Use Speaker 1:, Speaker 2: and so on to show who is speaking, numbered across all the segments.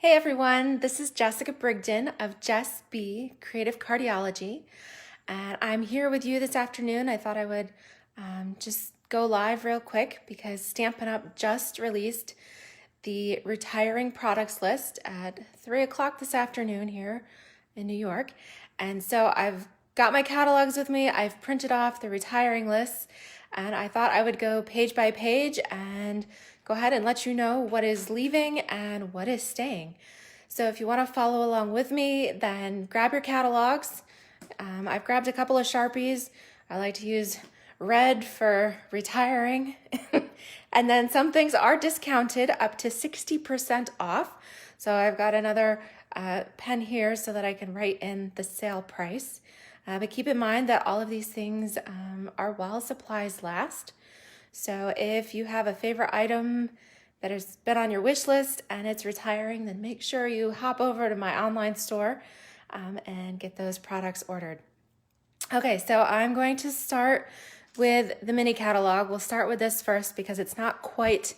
Speaker 1: Hey everyone, this is Jessica Brigden of Jess B Creative Cardiology, and I'm here with you this afternoon. I thought I would just go live real quick because Stampin' Up just released the retiring products list at 3 o'clock this afternoon here in New York. And so I've got my catalogs with me. I've printed off the retiring lists, and I thought I would go page by page and go ahead and let you know what is leaving and what is staying. So if you want to follow along with me, then grab your catalogs. I've grabbed a couple of Sharpies. I like to use red for retiring. And then some things are discounted up to 60% off. So I've got another pen here so that I can write in the sale price. But keep in mind that all of these things are while supplies last. So if you have a favorite item that has been on your wish list and it's retiring, then make sure you hop over to my online store and get those products ordered. Okay, so I'm going to start with the mini catalog. We'll start with this first because it's not quite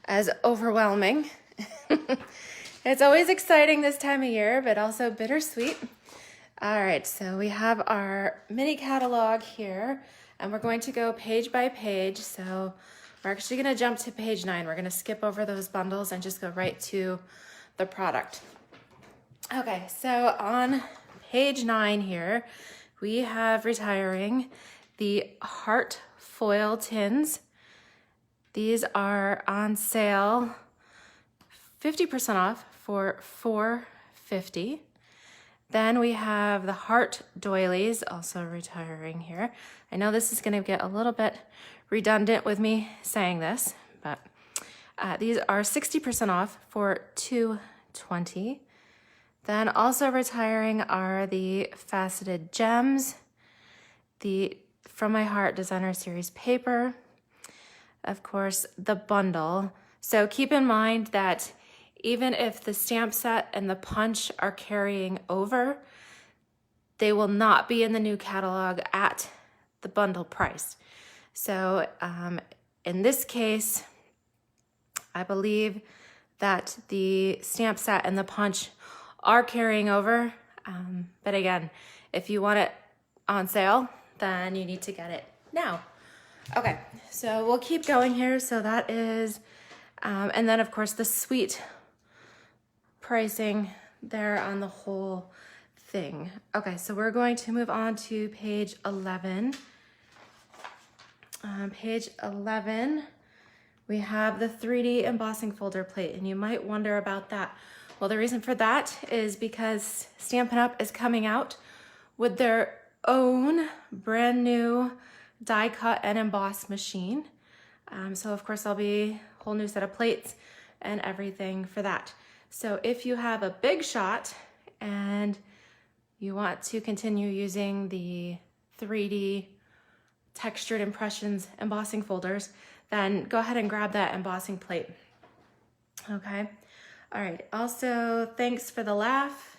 Speaker 1: as overwhelming. It's always exciting this time of year, but also bittersweet. All right, so we have our mini catalog here. And we're going to go page by page. So we're actually going to jump to page 9. We're going to skip over those bundles and just go right to the product. Okay, so on page 9 here, we have retiring the heart foil tins. These are on sale 50% off for $4.50. Then we have the heart doilies, also retiring here. I know this is going to get a little bit redundant with me saying this, but these are 60% off for $2.20. Then also retiring are the faceted gems, the From My Heart Designer Series paper, of course, the bundle. So keep in mind that even if the stamp set and the punch are carrying over, they will not be in the new catalog at the bundle price. So in this case, I believe that the stamp set and the punch are carrying over. But again, if you want it on sale, then you need to get it now. Okay, so we'll keep going here. So that is, and then of course the suite pricing there on the whole thing. Okay, so we're going to move on to page 11. Page 11, we have the 3D embossing folder plate, and you might wonder about that. Well, the reason for that is because Stampin' Up is coming out with their own brand new die cut and emboss machine. So of course there'll be a whole new set of plates and everything for that. So if you have a big shot and you want to continue using the 3D textured impressions embossing folders, then go ahead and grab that embossing plate. Okay. All right. Also, Thanks for the Laugh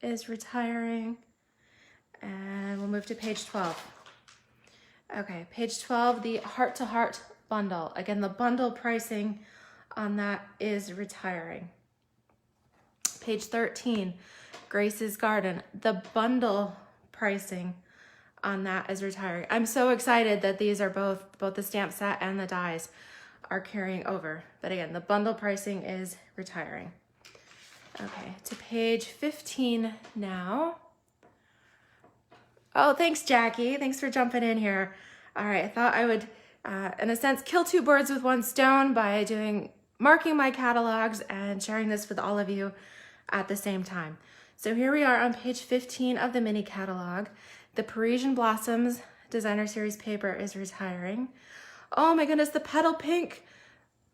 Speaker 1: is retiring. And we'll move to page 12. Okay. Page 12, the Heart to Heart bundle. Again, the bundle pricing on that is retiring. Page 13, Grace's Garden. The bundle pricing on that is retiring. I'm so excited that these are both the stamp set and the dies are carrying over. But again, the bundle pricing is retiring. Okay, to page 15 now. Oh, thanks, Jackie. Thanks for jumping in here. All right, I thought I would, in a sense, kill two birds with one stone by marking my catalogs and sharing this with all of you at the same time. So here we are on page 15 of the mini catalog. The Parisian Blossoms Designer Series paper is retiring. Oh my goodness, the Petal Pink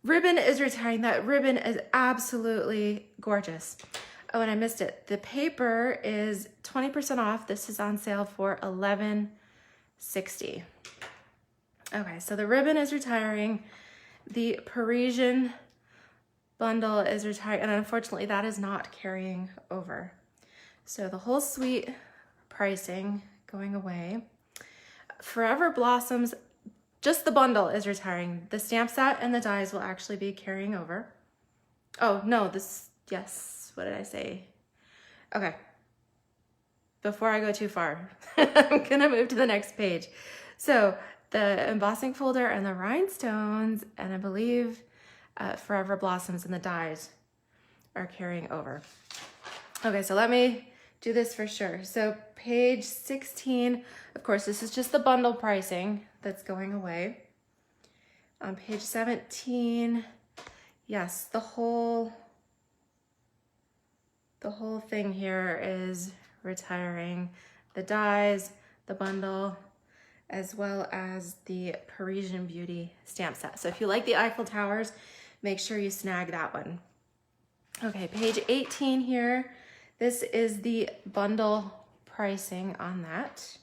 Speaker 1: ribbon is retiring. That ribbon is absolutely gorgeous. Oh, and I missed it. The paper is 20% off. This is on sale for $11.60. Okay, so the ribbon is retiring. The Parisian bundle is retiring, and unfortunately that is not carrying over. So the whole suite pricing going away. Forever Blossoms, just the bundle is retiring. The stamp set and the dies will actually be carrying over. Oh no, yes, what did I say? Okay, before I go too far, I'm gonna move to the next page. So the embossing folder and the rhinestones, and I believe Forever Blossoms and the dies are carrying over. Okay, so let me do this for sure. So page 16, of course, this is just the bundle pricing that's going away. On page 17, yes, the whole thing here is retiring. The dies, the bundle, as well as the Parisian Beauty stamp set. So if you like the Eiffel Towers, make sure you snag that one. Okay, page 18 here. This is the bundle pricing on that.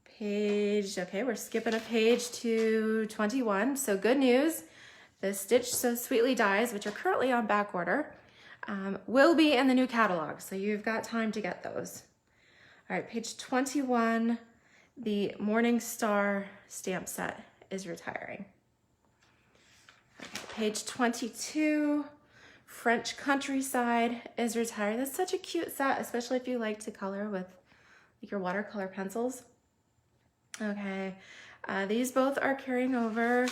Speaker 1: Okay, we're skipping a page to 21. So good news, the Stitch So Sweetly dies, which are currently on back order, will be in the new catalog. So you've got time to get those. All right, page 21, the Morning Star stamp set is retiring. Okay, page 22, French Countryside is retired. That's such a cute set, especially if you like to color with your watercolor pencils. Okay, these both are carrying over.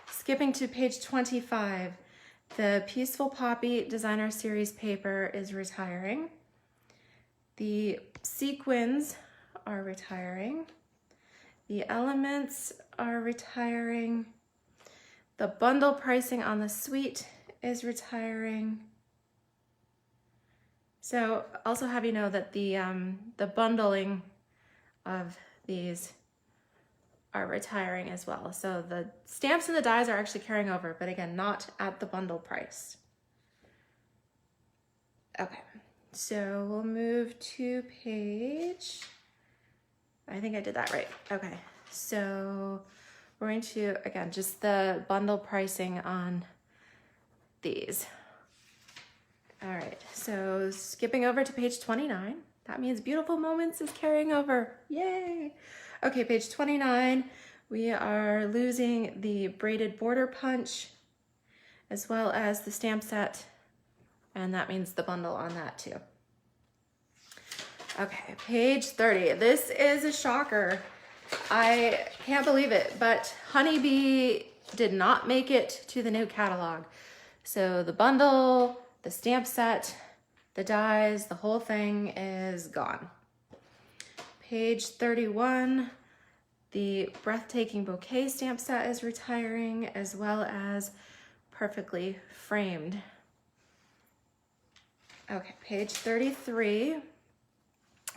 Speaker 1: Skipping to page 25, the Peaceful Poppy Designer Series paper is retiring. The sequins are retiring. The elements are retiring. The bundle pricing on the suite is retiring. So also have you know that the bundling of these are retiring as well. So the stamps and the dies are actually carrying over, but again, not at the bundle price. Okay, so we'll move to page, I think I did that right. Okay, so we're going to, again, just the bundle pricing on these. All right, so skipping over to page 29, that means Beautiful Moments is carrying over, yay! Okay, page 29, we are losing the braided border punch as well as the stamp set, and that means the bundle on that too. Okay, page 30, this is a shocker. I can't believe it, but Honeybee did not make it to the new catalog. So the bundle, the stamp set, the dies, the whole thing is gone. Page 31, the Breathtaking Bouquet stamp set is retiring, as well as Perfectly Framed. Okay, page 33.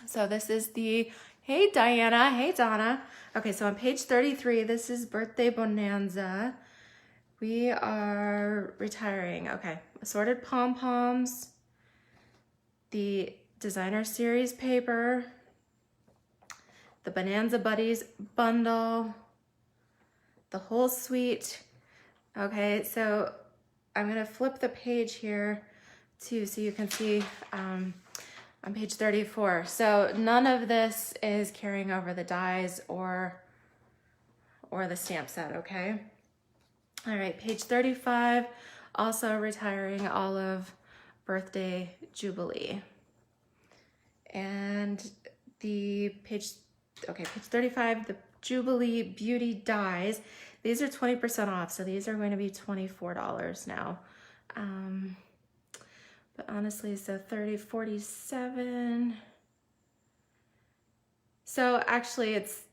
Speaker 1: So this is the, hey Diana, hey Donna. Okay, so on page 33, this is Birthday Bonanza. We are retiring, okay. Assorted pom-poms, the Designer Series paper, the Bonanza Buddies bundle, the whole suite. Okay, so I'm gonna flip the page here too so you can see on page 34. So none of this is carrying over the dies or the stamp set, okay? All right, page 35, also retiring all of Birthday Jubilee. And the page 35, the Jubilee Beauty dies. These are 20% off, so these are going to be $24 now. But honestly, so 30, 47. So actually this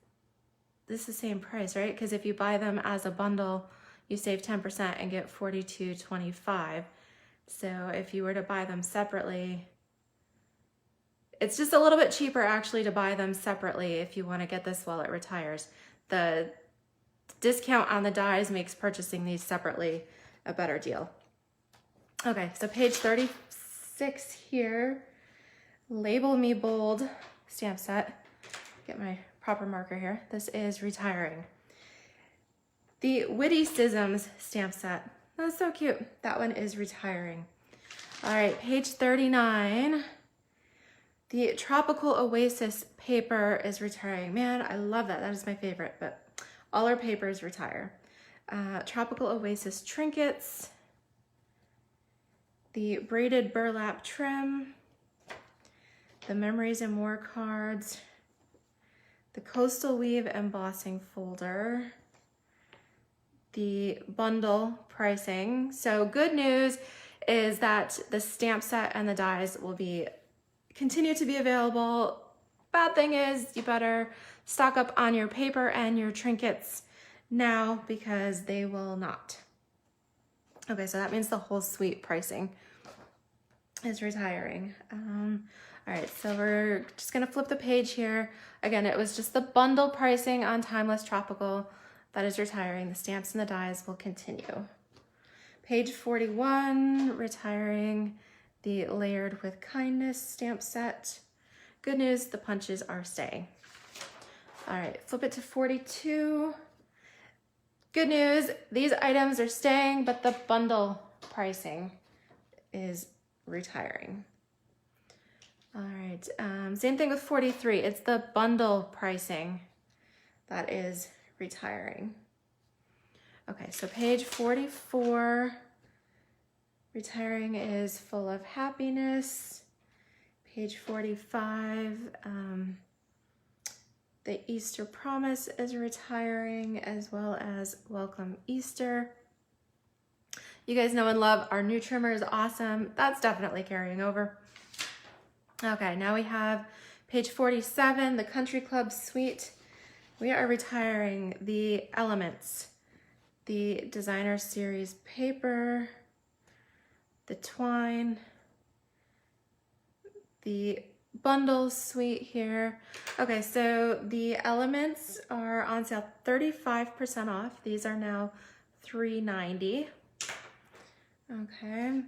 Speaker 1: is the same price, right? Because if you buy them as a bundle, you save 10% and get $42.25. So if you were to buy them separately, it's just a little bit cheaper actually to buy them separately if you want to get this while it retires. The discount on the dies makes purchasing these separately a better deal. Okay, so page 36 here, Label Me Bold stamp set. Get my proper marker here. This is retiring. The Witticisms stamp set. That's so cute. That one is retiring. All right, page 39. The Tropical Oasis paper is retiring. Man, I love that. That is my favorite, but all our papers retire. Tropical Oasis trinkets. the braided burlap trim, the Memories and More cards, the Coastal Weave embossing folder, the bundle pricing. So good news is that the stamp set and the dies will continue to be available. Bad thing is you better stock up on your paper and your trinkets now because they will not. Okay, so that means the whole suite pricing is retiring. All right, so we're just gonna flip the page here. Again, it was just the bundle pricing on Timeless Tropical that is retiring. The stamps and the dies will continue. Page 41, retiring the Layered with Kindness stamp set. Good news, the punches are staying. All right, flip it to 42. Good news, these items are staying, but the bundle pricing is retiring. All right, same thing with 43. It's the bundle pricing that is retiring. Okay, so page 44, retiring is Full of Happiness. Page 45, the Easter Promise is retiring, as well as Welcome Easter. You guys know and love our new trimmer is awesome. That's definitely carrying over. Okay, now we have page 47, the Country Club Suite. We are retiring the Elements, the Designer Series paper, the twine, the bundle suite here. Okay, so the Elements are on sale 35% off. These are now $3.90. Okay,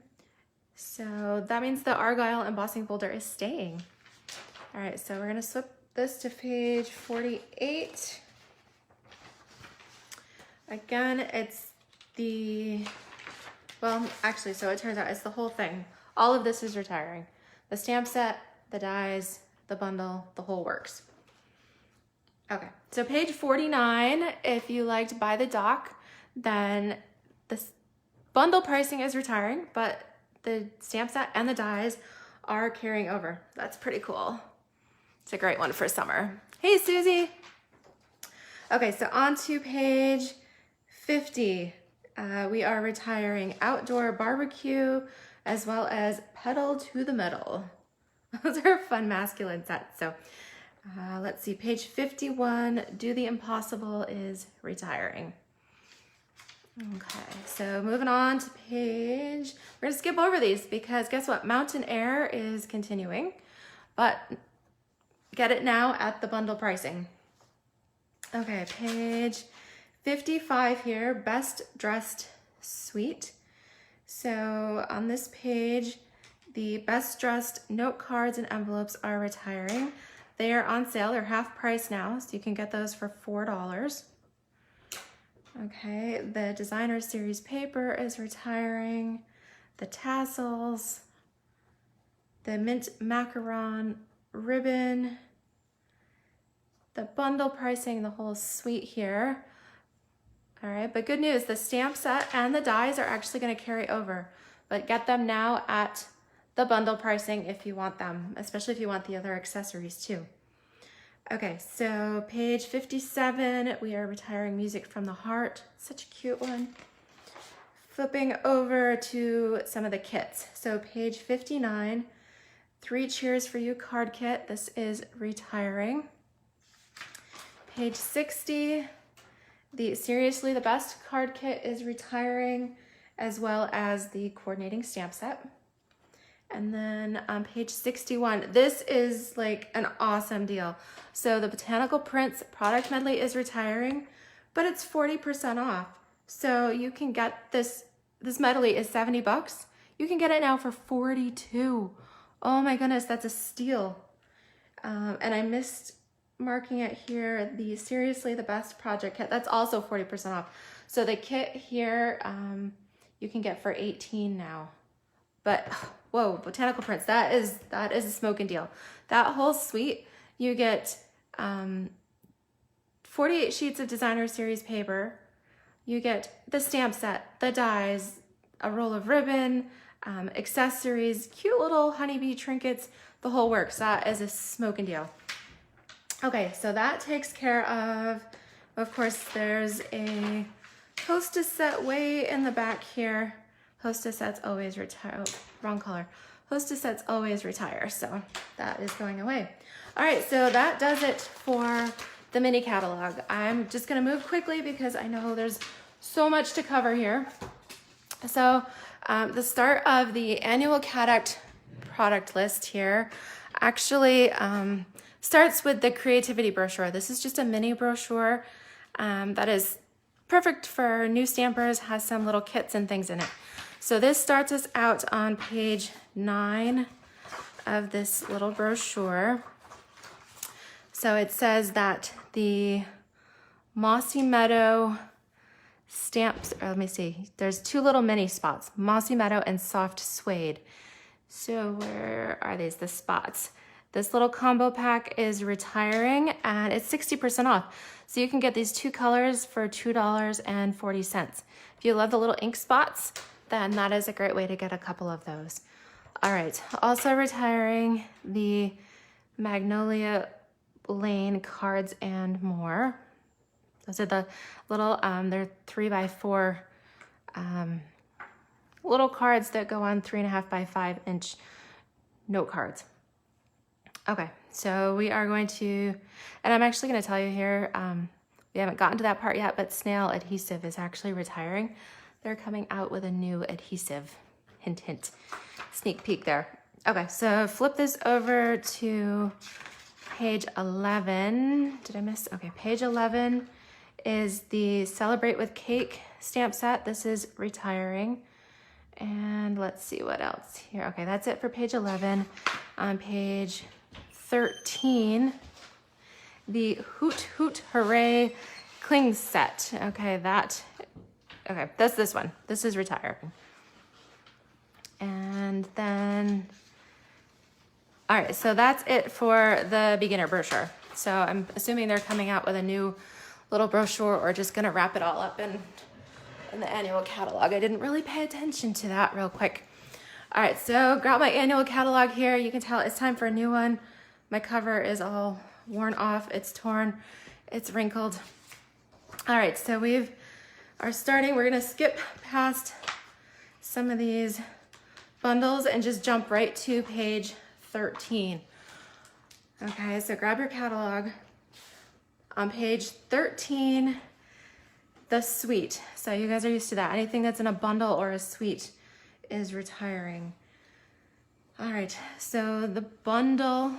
Speaker 1: so that means the Argyle embossing folder is staying. All right, so we're gonna flip this to page 48. Again, it's well, actually, so it turns out it's the whole thing. All of this is retiring. The stamp set, the dies, the bundle, the whole works. Okay, so page 49, if you liked Buy the Dock, then this bundle pricing is retiring, but the stamp set and the dies are carrying over. That's pretty cool. It's a great one for summer. Hey, Susie. Okay, so on to page 50. We are retiring Outdoor Barbecue as well as Pedal to the Metal. Those are fun masculine sets. So let's see, page 51, Do the Impossible is retiring. Okay, so moving on to we're gonna skip over these because guess what? Mountain Air is continuing, but get it now at the bundle pricing. Okay, page 55 here, Best Dressed Suite. So on this page, the Best Dressed note cards and envelopes are retiring. They are on sale, they're half price now, so you can get those for $4. Okay, the Designer Series paper is retiring, the tassels, the Mint Macaron ribbon, the bundle pricing, the whole suite here. All right, but good news, the stamp set and the dies are actually gonna carry over, but get them now at the bundle pricing if you want them, especially if you want the other accessories too. Okay, so page 57, we are retiring Music from the Heart. Such a cute one. Flipping over to some of the kits. So page 59, 3 Cheers for You card kit. This is retiring. Page 60, the Seriously the Best card kit is retiring, as well as the coordinating stamp set. And then on page 61, this is like an awesome deal. So the Botanical Prints Product Medley is retiring, but it's 40% off. So you can get this medley is $70. You can get it now for $42. Oh my goodness, that's a steal. And I missed marking it here, the Seriously the Best project kit, that's also 40% off. So the kit here, you can get for $18 now. But whoa, Botanical Prints, that is a smoking deal. That whole suite, you get 48 sheets of Designer Series paper. You get the stamp set, the dies, a roll of ribbon, accessories, cute little honeybee trinkets, the whole works. That is a smoking deal. Okay, so that takes care of course, there's a hostess set way in the back here. Hostess sets always retire, oh, wrong color. Hostess sets always retire, so that is going away. All right, so that does it for the mini catalog. I'm just gonna move quickly because I know there's so much to cover here. So the start of the annual product list here actually starts with the creativity brochure. This is just a mini brochure that is perfect for new stampers, has some little kits and things in it. So this starts us out on page 9 of this little brochure. So it says that the Mossy Meadow stamps, or let me see, there's 2 little mini spots, Mossy Meadow and Soft Suede. So where are these, the spots? This little combo pack is retiring and it's 60% off. So you can get these 2 colors for $2.40. If you love the little ink spots, then that is a great way to get a couple of those. All right, also retiring the Magnolia Lane cards and more. Those are the little, they're 3x4 little cards that go on 3.5 by 5 inch note cards. Okay, so we are going to, and I'm actually going to tell you here, we haven't gotten to that part yet, but Snail Adhesive is actually retiring. They're coming out with a new adhesive, hint, hint, sneak peek there. Okay, so flip this over to page 11. Did I miss? Okay, page 11 is the Celebrate with Cake stamp set. This is retiring. And let's see what else here. Okay, that's it for page 11. On page 13, the Hoot Hoot Hooray Cling set. Okay, that's this one. This is retiring. And then, all right, so that's it for the beginner brochure. So I'm assuming they're coming out with a new little brochure or just gonna wrap it all up in the annual catalog. I didn't really pay attention to that real quick. All right, so grab my annual catalog here. You can tell it's time for a new one. My cover is all worn off, it's torn, it's wrinkled. All right, so we're gonna skip past some of these bundles and just jump right to page 13. Okay, so grab your catalog. On page 13, the suite. So you guys are used to that. Anything that's in a bundle or a suite is retiring. All right, so the bundle,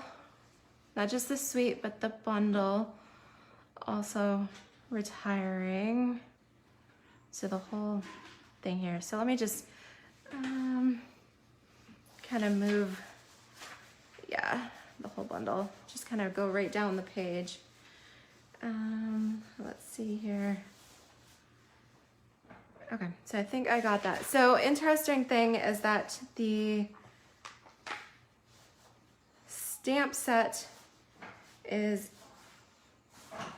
Speaker 1: not just the suite, but the bundle also retiring. So the whole thing here. So let me just kind of move, yeah, the whole bundle. Just kind of go right down the page. Let's see here. Okay, so I think I got that. So interesting thing is that the stamp set is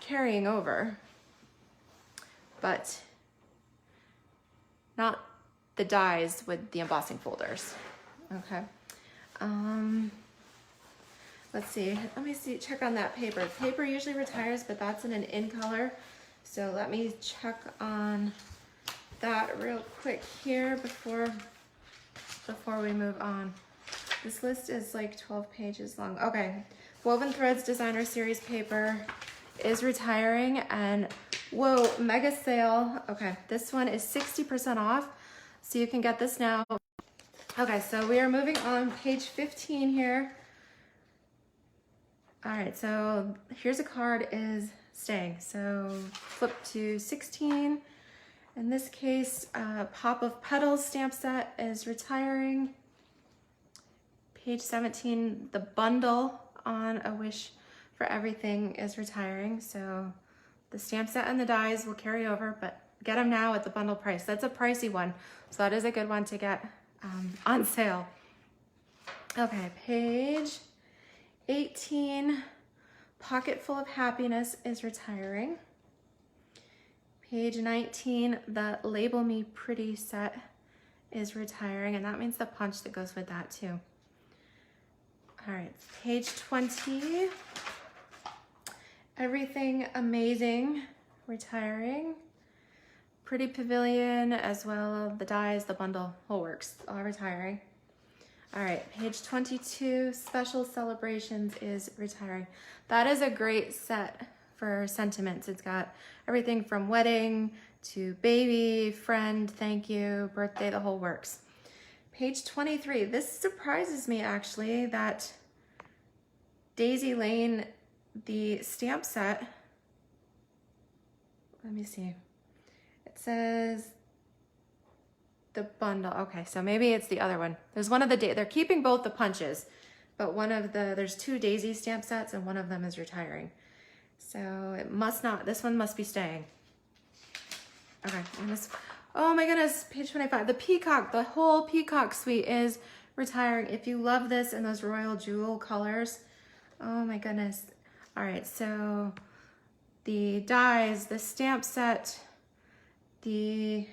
Speaker 1: carrying over, but not the dies with the embossing folders. Okay. Let's see, check on that paper. Paper usually retires, but that's in an in color. So let me check on that real quick here before we move on. This list is like 12 pages long. Okay, Woven Threads Designer Series paper is retiring, and whoa, mega sale. Okay, this one is 60% off, so you can get this now. Okay, so we are moving on page 15 here. All right, so here's a card is staying. So flip to 16. In this case, Pop of Petals stamp set is retiring. Page 17, the bundle on A Wish for Everything is retiring. So the stamp set and the dies will carry over, but get them now at the bundle price. That's a pricey one, so that is a good one to get on sale. Okay, page 18, Pocket Full of Happiness is retiring. Page 19, the Label Me Pretty set is retiring, and that means the punch that goes with that too. All right, page 20. Everything Amazing, retiring. Pretty Pavilion, as well the dies, the bundle, whole works, all retiring. All right, page 22, Special Celebrations is retiring. That is a great set for sentiments. It's got everything from wedding to baby, friend, thank you, birthday, the whole works. Page 23, this surprises me actually that Daisy Lane, the stamp set, let me see. It says the bundle. Okay, so maybe it's the other one. There's one of the, they're keeping both the punches, but one of the, there's 2 Daisy stamp sets and one of them is retiring. So it must not, this one must be staying. Okay, and this, oh my goodness, page 25. The peacock, the whole peacock suite is retiring. If you love this in those royal jewel colors, oh my goodness. All right, so the dies, the stamp set, the,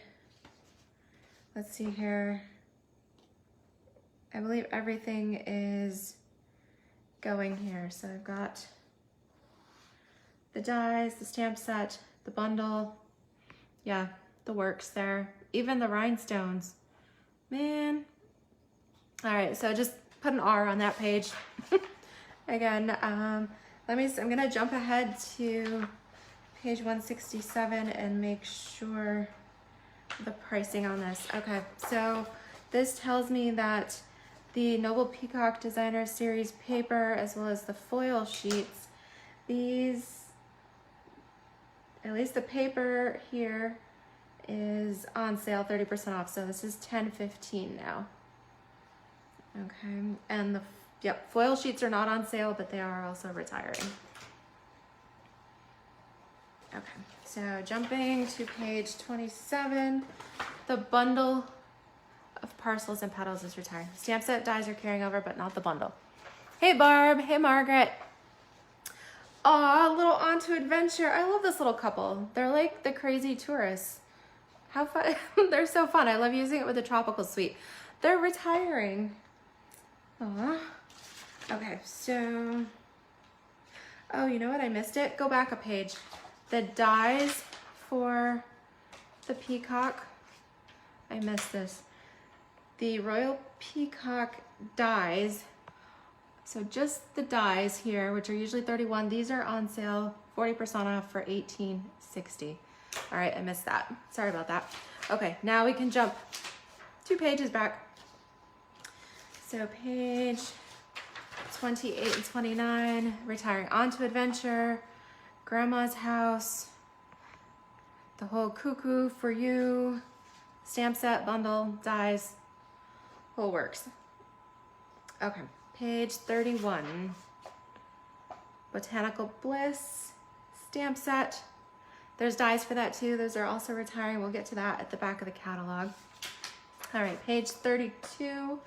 Speaker 1: let's see here. I believe everything is going here. So I've got the dies, the stamp set, the bundle. Yeah, the works there. Even the rhinestones. Man. All right, so just put an R on that page. Again, I'm gonna jump ahead to page 167 and make sure the pricing on this. Okay, so this tells me that the Noble Peacock Designer Series paper, as well as the foil sheets, these, at least the paper here, is on sale 30% off. So this is $10.15 now. Okay, and the foil sheets are not on sale, but they are also retiring. Okay, so jumping to page 27, the bundle of parcels and petals is retiring. Stamp set dies are carrying over, but not the bundle. Hey Barb, hey Margaret. Aw, little On to Adventure. I love this little couple. They're like the crazy tourists. How fun, they're so fun. I love using it with the tropical suite. They're retiring. Aw. Okay, so, oh, you know what? I missed it. Go back a page. The dies for the peacock. I missed this. The Royal Peacock dies. So just the dies here, which are usually $31. These are on sale, 40% off for $18.60. All right, I missed that. Sorry about that. Okay, now we can jump 2 pages back. So page 28 and 29, retiring. On to Adventure, Grandma's House, the whole Cuckoo for You, stamp set, bundle, dies, whole works. Okay, page 31, Botanical Bliss, stamp set. There's dies for that too. Those are also retiring. We'll get to that at the back of the catalog. All right, page 32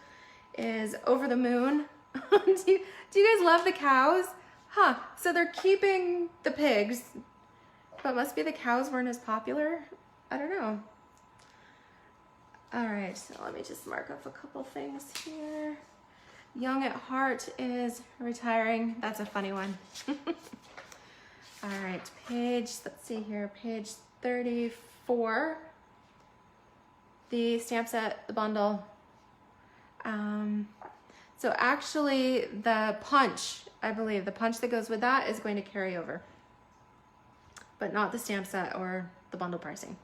Speaker 1: is Over the Moon. do you guys love the cows? Huh, so they're keeping the pigs, but must be the cows weren't as popular? I don't know. All right, so let me just mark off a couple things here. Young at Heart is retiring. That's a funny one. All right, page, let's see here, page 34. The stamp set, the bundle. So actually the punch, I believe, the punch that goes with that is going to carry over, but not the stamp set or the bundle pricing.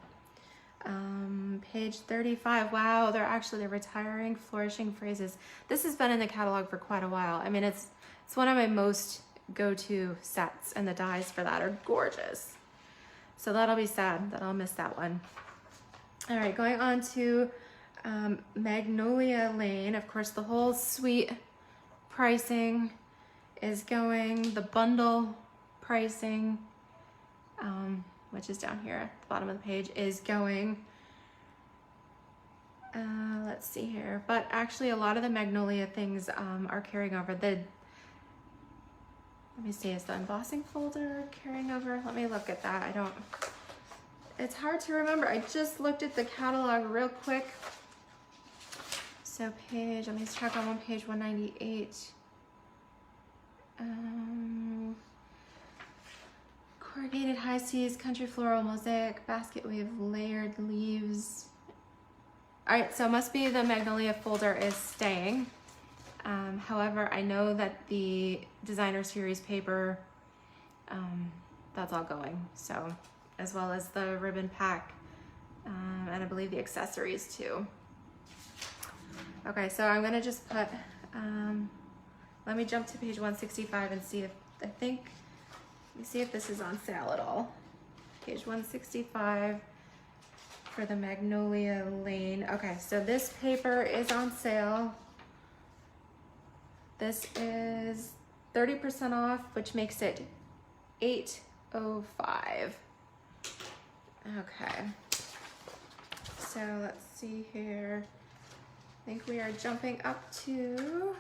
Speaker 1: Page 35, wow, they're retiring Flourishing Phrases. This has been in the catalog for quite a while. I mean, it's one of my most go-to sets, and the dies for that are gorgeous. So that'll be sad that I'll miss that one. All right, going on to Magnolia Lane. Of course, the whole suite pricing is going, the bundle pricing, which is down here at the bottom of the page, is going. Let's see here, but actually a lot of the Magnolia things are carrying over. Let me see, is the embossing folder carrying over? Let me look at that. It's hard to remember. I just looked at the catalog real quick. So page, let me check on page 198. Corrugated high seas, country floral mosaic, basket weave, layered leaves. All right, so it must be the Magnolia folder is staying. However, I know that the designer series paper, that's all going. So, as well as the ribbon pack, and I believe the accessories too. Okay, so I'm gonna just put, let me jump to page 165 and see if, let me see if this is on sale at all. Page 165 for the Magnolia Lane. Okay, so this paper is on sale. This is 30% off, which makes it $8.05. Okay, so let's see here. I think we are jumping up to,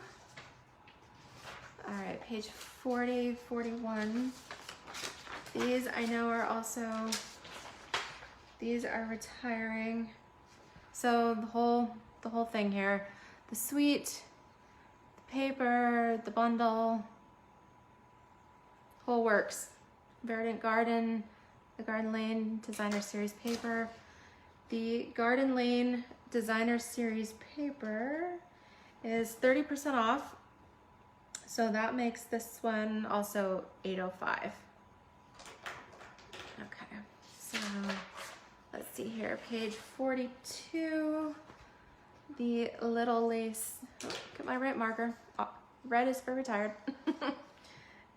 Speaker 1: all right, page 40, 41. These I know are also, these are retiring. So the whole thing here, the suite, the paper, the bundle, whole works. Verdant Garden, the Garden Lane Designer Series paper. The Garden Lane Designer Series paper is 30% off. So that makes this one also $8.05. Okay, so let's see here, page 42, the little lace, get my right marker, oh, red is for retired.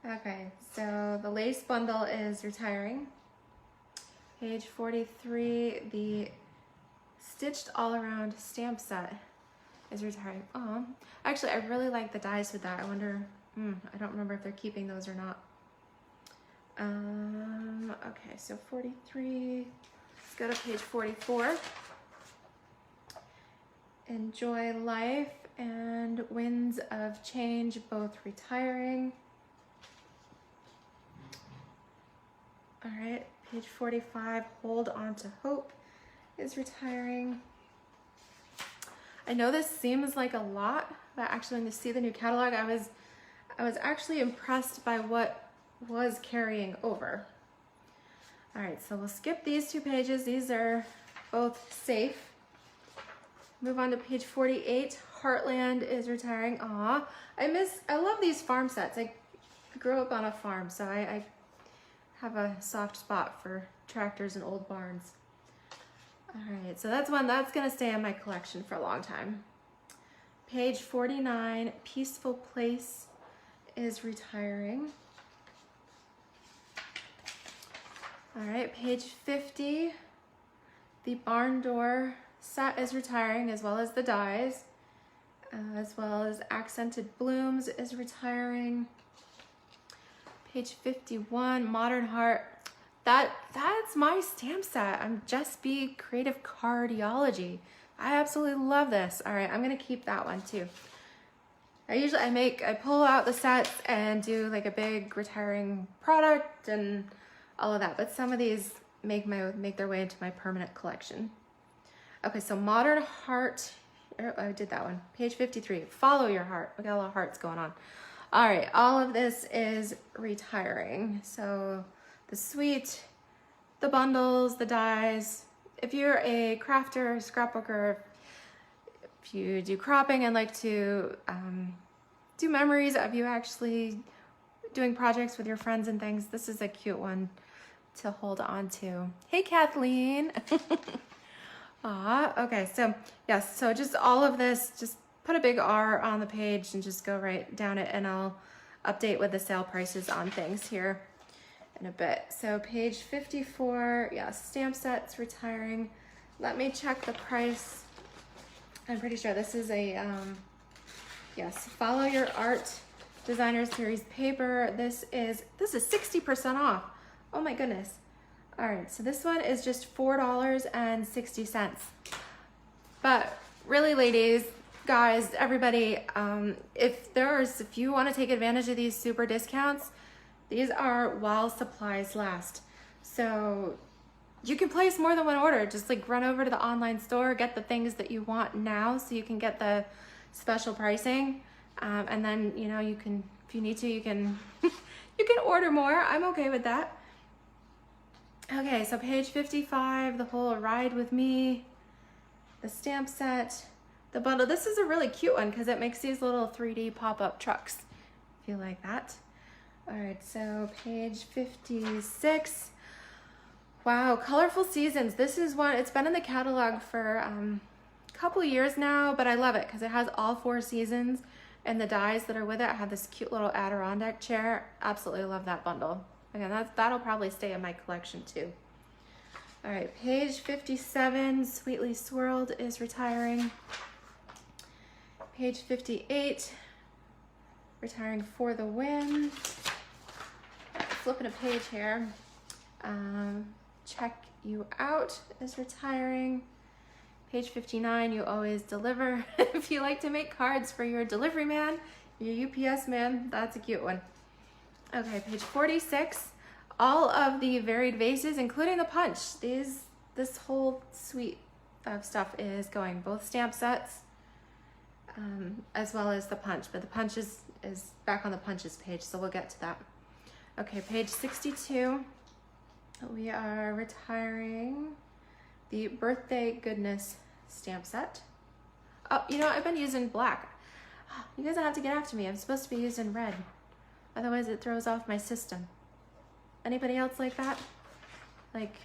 Speaker 1: Okay, so the lace bundle is retiring. Page 43, the stitched all around stamp set is retiring. Oh, actually I really like the dies with that. I wonder, I don't remember if they're keeping those or not. Okay, so 43, let's go to page 44. Enjoy Life and Winds of Change, both retiring. All right, page 45, Hold On to Hope is retiring. I know this seems like a lot, but actually when you see the new catalog, I was actually impressed by what was carrying over. All right, so we'll skip these two pages. These are both safe. Move on to page 48. Heartland is retiring. Aw, I love these farm sets. I grew up on a farm, so I have a soft spot for tractors and old barns. All right, so that's one that's gonna stay in my collection for a long time. Page 49, Peaceful Place is retiring. All right, page 50, the barn door set is retiring, as well as the dies, as well as Accented Blooms is retiring. Page 51, Modern Heart. That's my stamp set. I'm Jess B Creative Cardiology. I absolutely love this. All right, I'm gonna keep that one too. I pull out the sets and do like a big retiring product and all of that, but some of these make their way into my permanent collection. Okay, so Modern Heart, I did that one. Page 53, Follow Your Heart. We got a lot of hearts going on. All right, all of this is retiring. So the suite, the bundles, the dies. If you're a crafter, scrapbooker, if you do cropping and like to do memories of you actually doing projects with your friends and things, this is a cute one to hold on to. Hey, Kathleen. Okay, so yes, so just all of this, just put a big R on the page and just go right down it, and I'll update with the sale prices on things here in a bit. So page 54, yes, stamp sets retiring. Let me check the price. I'm pretty sure this is a, yes, Follow Your Art Designer Series paper. This is 60% off. Oh my goodness. All right, so this one is just $4.60. But really, ladies, guys, everybody, if you want to take advantage of these super discounts, these are while supplies last. So you can place more than one order. Just like run over to the online store, get the things that you want now so you can get the special pricing. And then, you know, you can, if you need to, you can, you can order more. I'm okay with that. Okay, so page 55, the whole Ride With Me, the stamp set, the bundle. This is a really cute one because it makes these little 3D pop-up trucks, if you like that. All right, so page 56. Wow, Colorful Seasons. This is one, it's been in the catalog for a couple years now, but I love it because it has all 4 seasons and the dies that are with it. I have this cute little Adirondack chair. Absolutely love that bundle. Again, that'll probably stay in my collection too. All right, page 57, Sweetly Swirled is retiring. Page 58, retiring For the Win. Flipping a page here. Check You Out is retiring. Page 59, You Always Deliver. If you like to make cards for your delivery man, your UPS man, that's a cute one. Okay, page 46, all of the varied vases, including the punch. This whole suite of stuff is going, both stamp sets, as well as the punch, but the punch is back on the punches page, so we'll get to that. Okay, page 62, we are retiring the Birthday Goodness stamp set. Oh, you know, I've been using black. You guys don't have to get after me. I'm supposed to be using red. Otherwise it throws off my system. Anybody else like that? Like,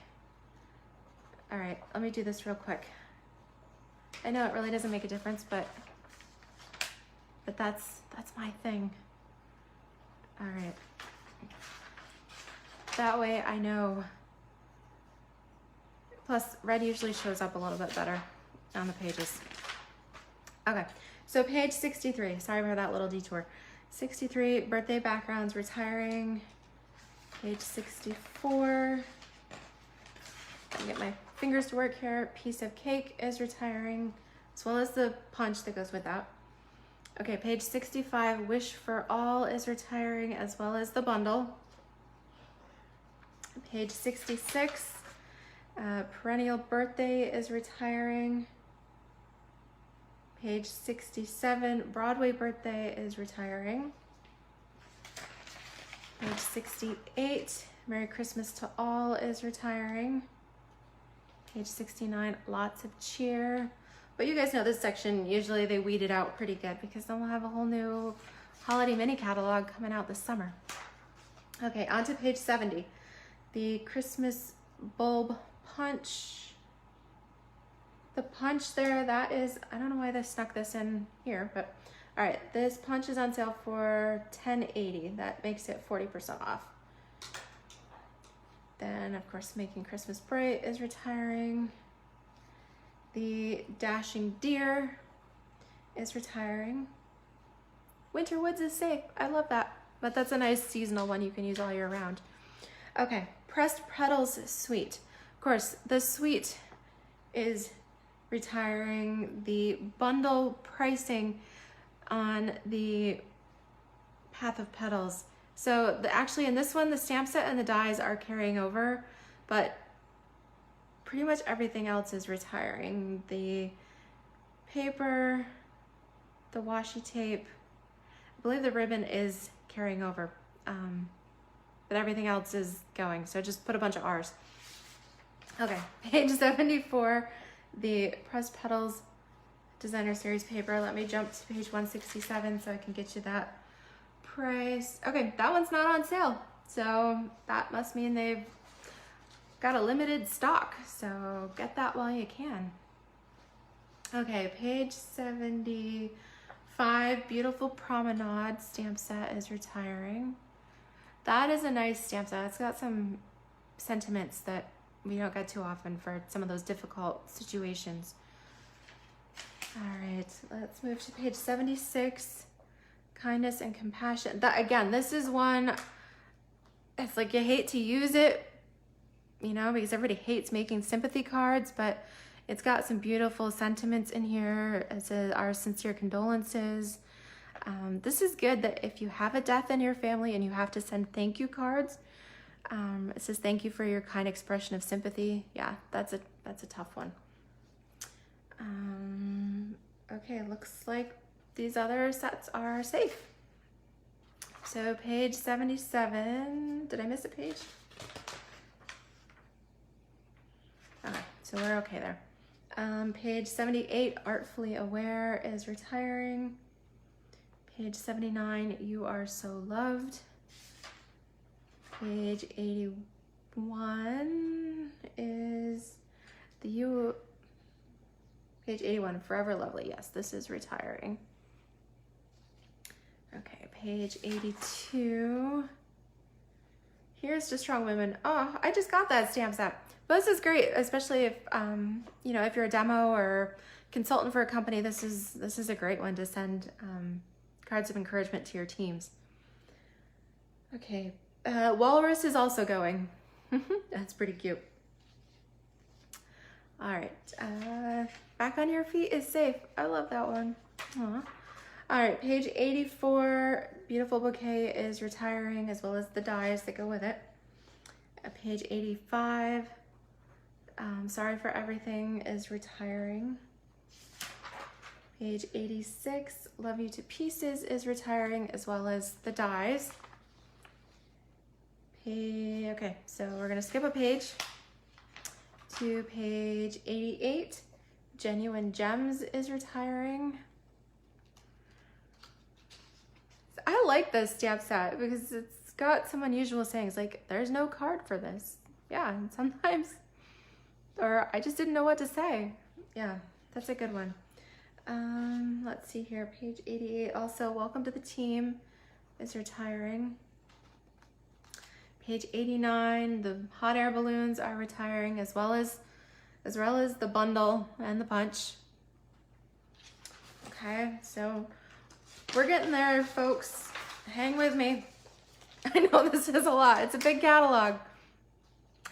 Speaker 1: all right, let me do this real quick. I know it really doesn't make a difference, but that's my thing. All right. That way I know. Plus, red usually shows up a little bit better on the pages. Okay, so page 63. Sorry for that little detour. 63, Birthday Backgrounds retiring. Page 64. Let me get my fingers to work here. Piece of Cake is retiring, as well as the punch that goes with that. Okay, page 65, Wish for All is retiring, as well as the bundle. Page 66, Perennial Birthday is retiring. Page 67, Broadway Birthday is retiring. Page 68, Merry Christmas to All is retiring. Page 69, Lots of Cheer. But you guys know this section, usually they weed it out pretty good because then we'll have a whole new holiday mini catalog coming out this summer. Okay, on to page 70. The Christmas Bulb Punch. The punch there, that is, I don't know why they snuck this in here, but all right, this punch is on sale for $10.80. That makes it 40% off. Then, of course, Making Christmas Bright is retiring. The Dashing Deer is retiring. Winter Woods is safe. I love that, but that's a nice seasonal one you can use all year round. Okay, Pressed Petals Suite. Of course, the suite is retiring. The bundle pricing on the Path of Petals. So actually in this one, the stamp set and the dies are carrying over, but pretty much everything else is retiring. The paper, the washi tape, I believe the ribbon is carrying over, but everything else is going. So just put a bunch of R's. Okay, page 74, the Pressed Petals Designer Series paper. Let me jump to page 167 so I can get you that price. Okay, that one's not on sale. So that must mean they've got a limited stock. So get that while you can. Okay, page 75, Beautiful Promenade stamp set is retiring. That is a nice stamp set. It's got some sentiments that we don't get too often for some of those difficult situations. All right, let's move to page 76, Kindness and Compassion. That, again, this is one, it's like you hate to use it, you know, because everybody hates making sympathy cards, but it's got some beautiful sentiments in here. It says, our sincere condolences. This is good that if you have a death in your family and you have to send thank you cards, It says, thank you for your kind expression of sympathy. Yeah, that's a tough one. Okay, looks like these other sets are safe. So page 77, did I miss a page? Okay, so we're okay there. Page 78, Artfully Aware is retiring. Page 79, You Are So Loved. Page 81 is page 81, Forever Lovely. Yes, this is retiring. Okay, page 82. Here's To Strong Women. Oh, I just got that stamp set. But this is great, especially if you know, if you're a demo or consultant for a company. This is a great one to send cards of encouragement to your teams. Okay, Walrus is also going. That's pretty cute. All right, Back on Your Feet is safe. I love that one. Aww. All right, page 84, Beautiful Bouquet is retiring, as well as the dies that go with it. Page 85, Sorry for Everything is retiring. Page 86, Love You to Pieces is retiring, as well as the dies. Okay, so we're gonna skip a page to page 88, Genuine Gems is retiring. I like this stamp set because it's got some unusual sayings, like there's no card for this. Yeah, and sometimes, or I just didn't know what to say. Yeah, that's a good one. Let's see here, page 88, also Welcome to the Team is retiring. Page 89, the hot air balloons are retiring, as well as the bundle and the punch. Okay, so we're getting there, folks. Hang with me. I know this is a lot. It's a big catalog.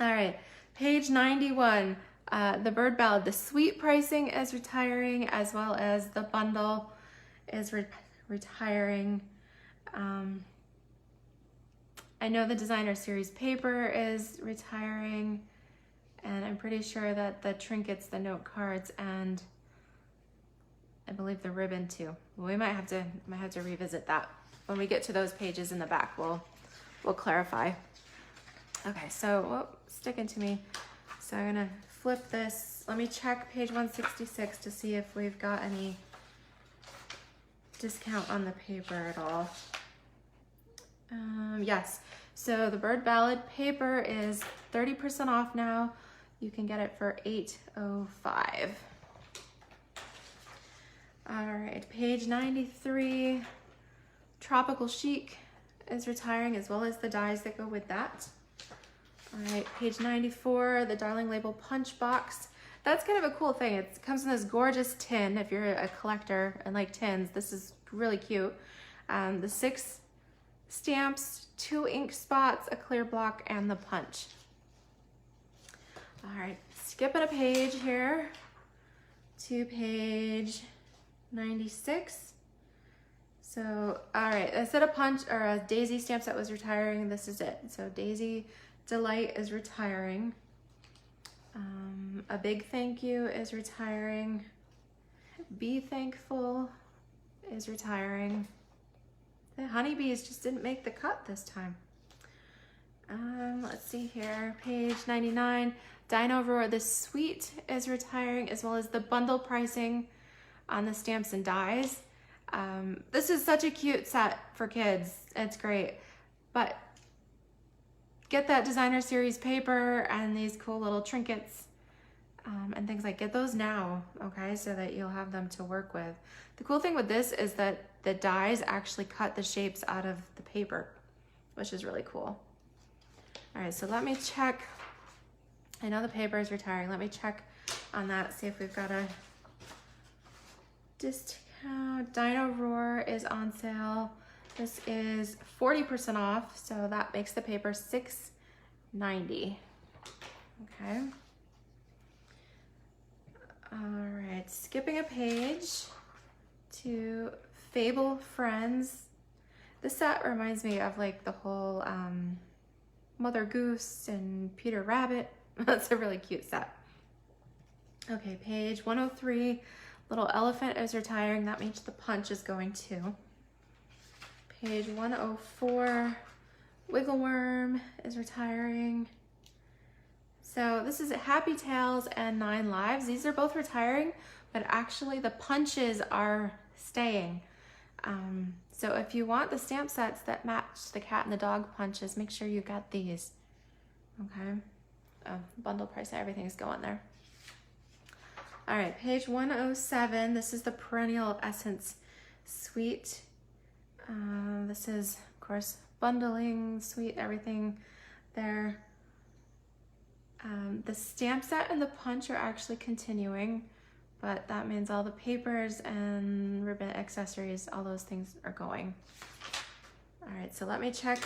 Speaker 1: All right, page 91, the Bird Ballad, the suite pricing is retiring, as well as the bundle is retiring. I know the Designer Series paper is retiring, and I'm pretty sure that the trinkets, the note cards, and I believe the ribbon too. We might have to revisit that when we get to those pages in the back. We'll clarify. Okay, so sticking to me. So I'm gonna flip this. Let me check page 166 to see if we've got any discount on the paper at all. Yes, so the Bird Ballad paper is 30% off now. You can get it for $8.05. All right, page 93, Tropical Chic is retiring, as well as the dies that go with that. All right, page 94, the Darling Label Punch Box. That's kind of a cool thing. It comes in this gorgeous tin. If you're a collector and like tins, this is really cute. The 6 stamps, 2 ink spots, a clear block, and the punch. All right, skipping a page here to page 96. So, all right, I said a punch or a Daisy stamp set was retiring. This is it. So Daisy Delight is retiring. A Big Thank You is retiring. Be Thankful is retiring. The honeybees just didn't make the cut this time. Let's see here, page 99, Dino Roar the Suite is retiring, as well as the bundle pricing on the stamps and dies. This is such a cute set for kids. It's great, but get that Designer Series paper and these cool little trinkets and things like, get those now, okay, so that you'll have them to work with. The cool thing with this is that the dies actually cut the shapes out of the paper, which is really cool. All right, so let me check. I know the paper is retiring. Let me check on that, see if we've got a discount. Dino Roar is on sale. This is 40% off, so that makes the paper $6.90. Okay. All right, skipping a page to Fable Friends. This set reminds me of like the whole Mother Goose and Peter Rabbit. That's a really cute set. Okay, page 103, little elephant is retiring. That means the punch is going too. Page 104, wiggle worm is retiring. So this is Happy Tales and 9 Lives. These are both retiring, but actually the punches are staying. So if you want the stamp sets that match the cat and the dog punches, make sure you got these. Okay, bundle price, everything's going there. All right, page 107, this is the Perennial Essence Suite. This is, of course, bundling, suite, everything there. The stamp set and the punch are actually continuing, but that means all the papers and ribbon accessories, all those things are going. All right, so let me check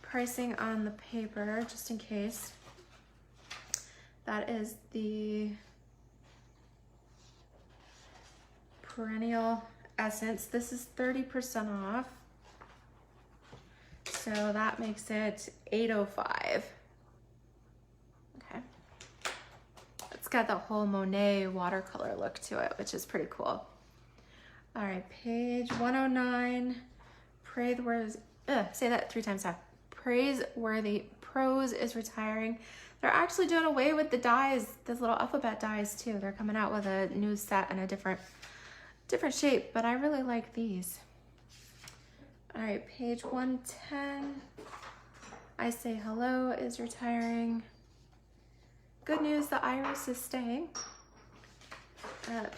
Speaker 1: pricing on the paper just in case. That is the Perennial Essence. This is 30% off. So that makes it $805. Okay. It's got the whole Monet watercolor look to it, which is pretty cool. All right, page 109. Say that 3 times fast. Praiseworthy Prose is retiring. They're actually doing away with the dies, those little alphabet dies too. They're coming out with a new set and a different shape, but I really like these. All right, page 110. I Say Hello is retiring. Good news, the iris is staying.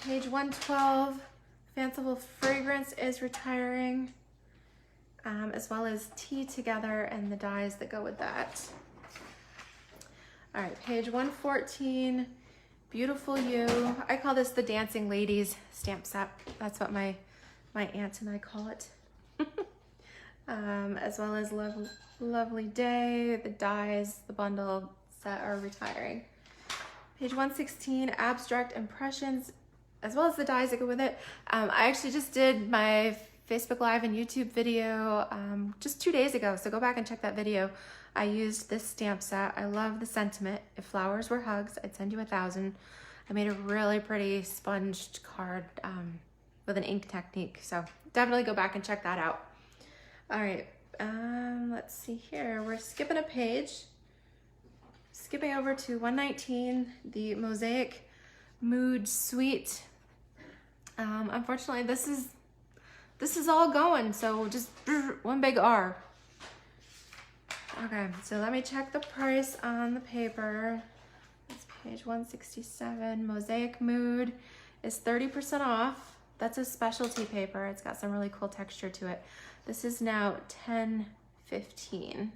Speaker 1: Page 112, Fanciful Fragrance is retiring, as well as Tea Together and the dies that go with that. All right, page 114, Beautiful You. I call this the Dancing Ladies stamp set. That's what my aunt and I call it. As well as Lovely Day, the dies, the bundle set are retiring. Page 116, Abstract Impressions, as well as the dies that go with it. I actually just did my Facebook Live and YouTube video just 2 days ago, so go back and check that video. I used this stamp set. I love the sentiment. If flowers were hugs, I'd send you 1,000. I made a really pretty sponged card with an ink technique, so definitely go back and check that out. All right, let's see here. We're skipping a page. Skipping over to 119, the Mosaic Mood Suite. Unfortunately, this is all going, so just one big R. Okay, so let me check the price on the paper. It's page 167. Mosaic Mood is 30% off. That's a specialty paper. It's got some really cool texture to it. This is now $10.15.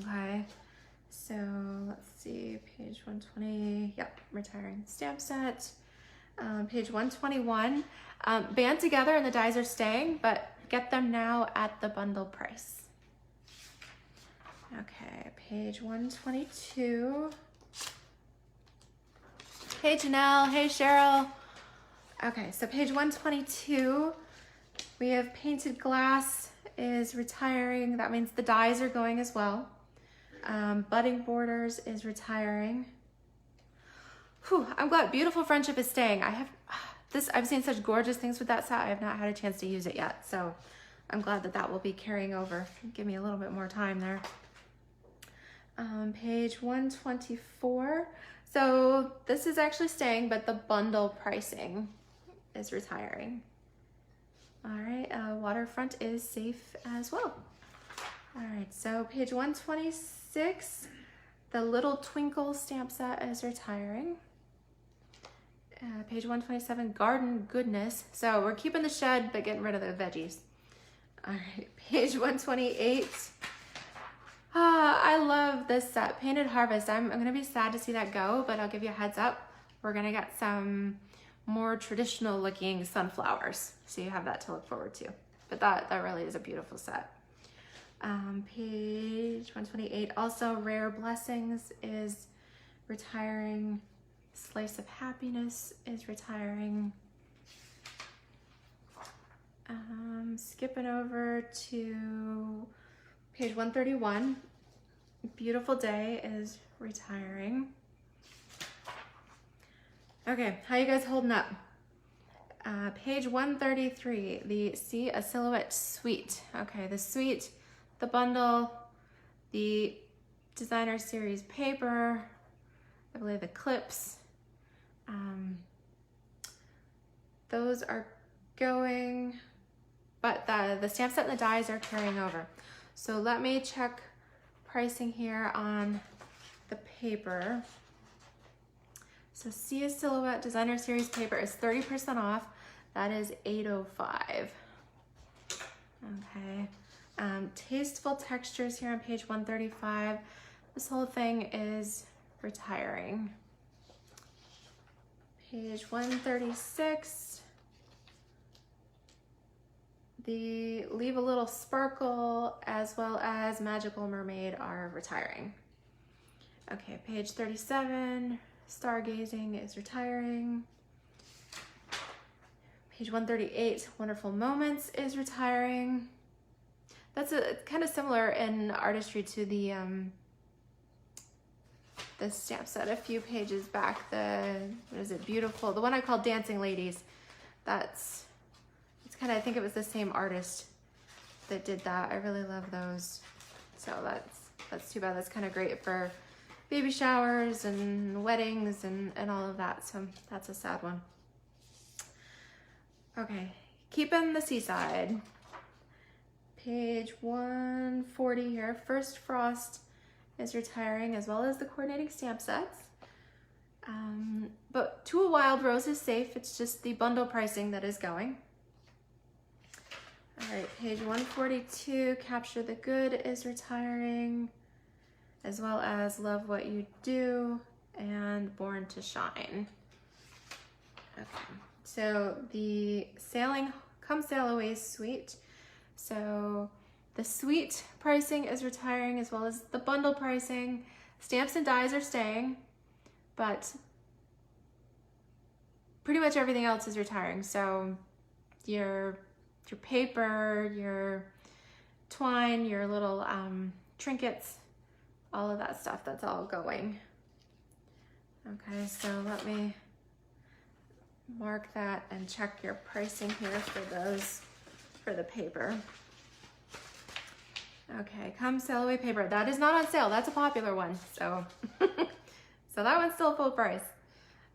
Speaker 1: Okay, so let's see, page 120. Yep, retiring stamp set. Page 121. Band together and the dies are staying, but get them now at the bundle price. Okay, page 122. Hey Janelle, hey Cheryl. Okay, so page 122, we have Painted Glass is retiring. That means the dies are going as well. Budding Borders is retiring. Whew, I'm glad Beautiful Friendship is staying. I've seen such gorgeous things with that set. I have not had a chance to use it yet, so I'm glad that will be carrying over. Give me a little bit more time there. Page 124. So this is actually staying, but the bundle pricing is retiring. All right, Waterfront is safe as well. All right, so page 126, the Little Twinkle stamp set is retiring. Page 127, Garden Goodness. So we're keeping the shed, but getting rid of the veggies. All right, page 128. I love this set, Painted Harvest. I'm gonna be sad to see that go, but I'll give you a heads up. We're gonna get some more traditional looking sunflowers, so you have that to look forward to. But that really is a beautiful set. Page 128, also Rare Blessings is retiring. Slice of Happiness is retiring. Skipping over to page 131, Beautiful Day is retiring. Okay, how you guys holding up? Page 133, the See a Silhouette Suite. Okay, the suite, the bundle, the designer series paper, I believe the clips, those are going, but the stamp set and the dies are carrying over. So let me check pricing here on the paper. So See a Silhouette designer series paper is 30% off. That is $805. Okay. Tasteful Textures here on page 135. This whole thing is retiring. Page 136. The Leave a Little Sparkle as well as Magical Mermaid are retiring. Okay, page 37. Stargazing is retiring. Page 138, Wonderful Moments is retiring. That's kind of similar in artistry to the stamp set a few pages back. What is it, Beautiful? The one I called Dancing Ladies. It's kind of, I think it was the same artist that did that. I really love those. So that's too bad. That's kind of great for baby showers and weddings and all of that. So that's a sad one. Okay, Keeping the Seaside. Page 140 here. First Frost is retiring as well as the coordinating stamp sets. But To a Wild Rose is safe. It's just the bundle pricing that is going. All right, page 142, Capture the Good is retiring, as well as Love What You Do and Born to Shine. Okay, so the Come Sail Away suite. So the suite pricing is retiring as well as the bundle pricing. Stamps and dies are staying, but pretty much everything else is retiring. So your paper, your twine, your little trinkets, all of that stuff, that's all going. Okay, so let me mark that and check your pricing here for the paper. Okay, Come Sail Away paper. That is not on sale. That's a popular one. So, so that one's still full price.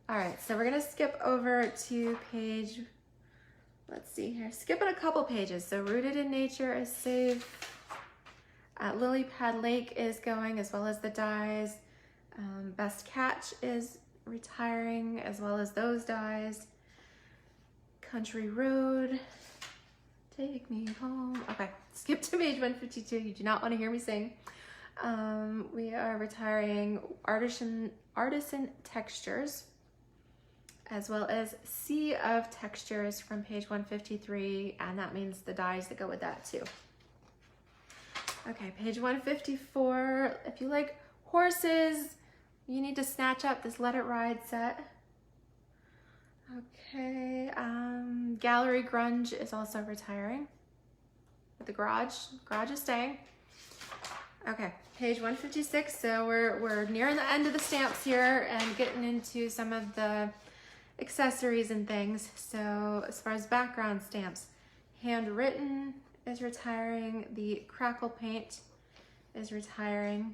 Speaker 1: All right, so we're gonna skip over to page, let's see here, skipping a couple pages. So Rooted in Nature is safe. Lily Pad Lake is going as well as the dies. Best Catch is retiring as well as those dies. Country Road, Take Me Home. Okay, skip to page 152. You do not want to hear me sing. We are retiring Artisan Textures as well as Sea of Textures from page 153, and that means the dies that go with that too. Okay, page 154. If you like horses, you need to snatch up this Let It Ride set. Okay, Gallery Grunge is also retiring. The garage is staying. Okay, page 156. So we're nearing the end of the stamps here and getting into some of the accessories and things. So as far as background stamps, Handwritten is retiring. The Crackle Paint is retiring.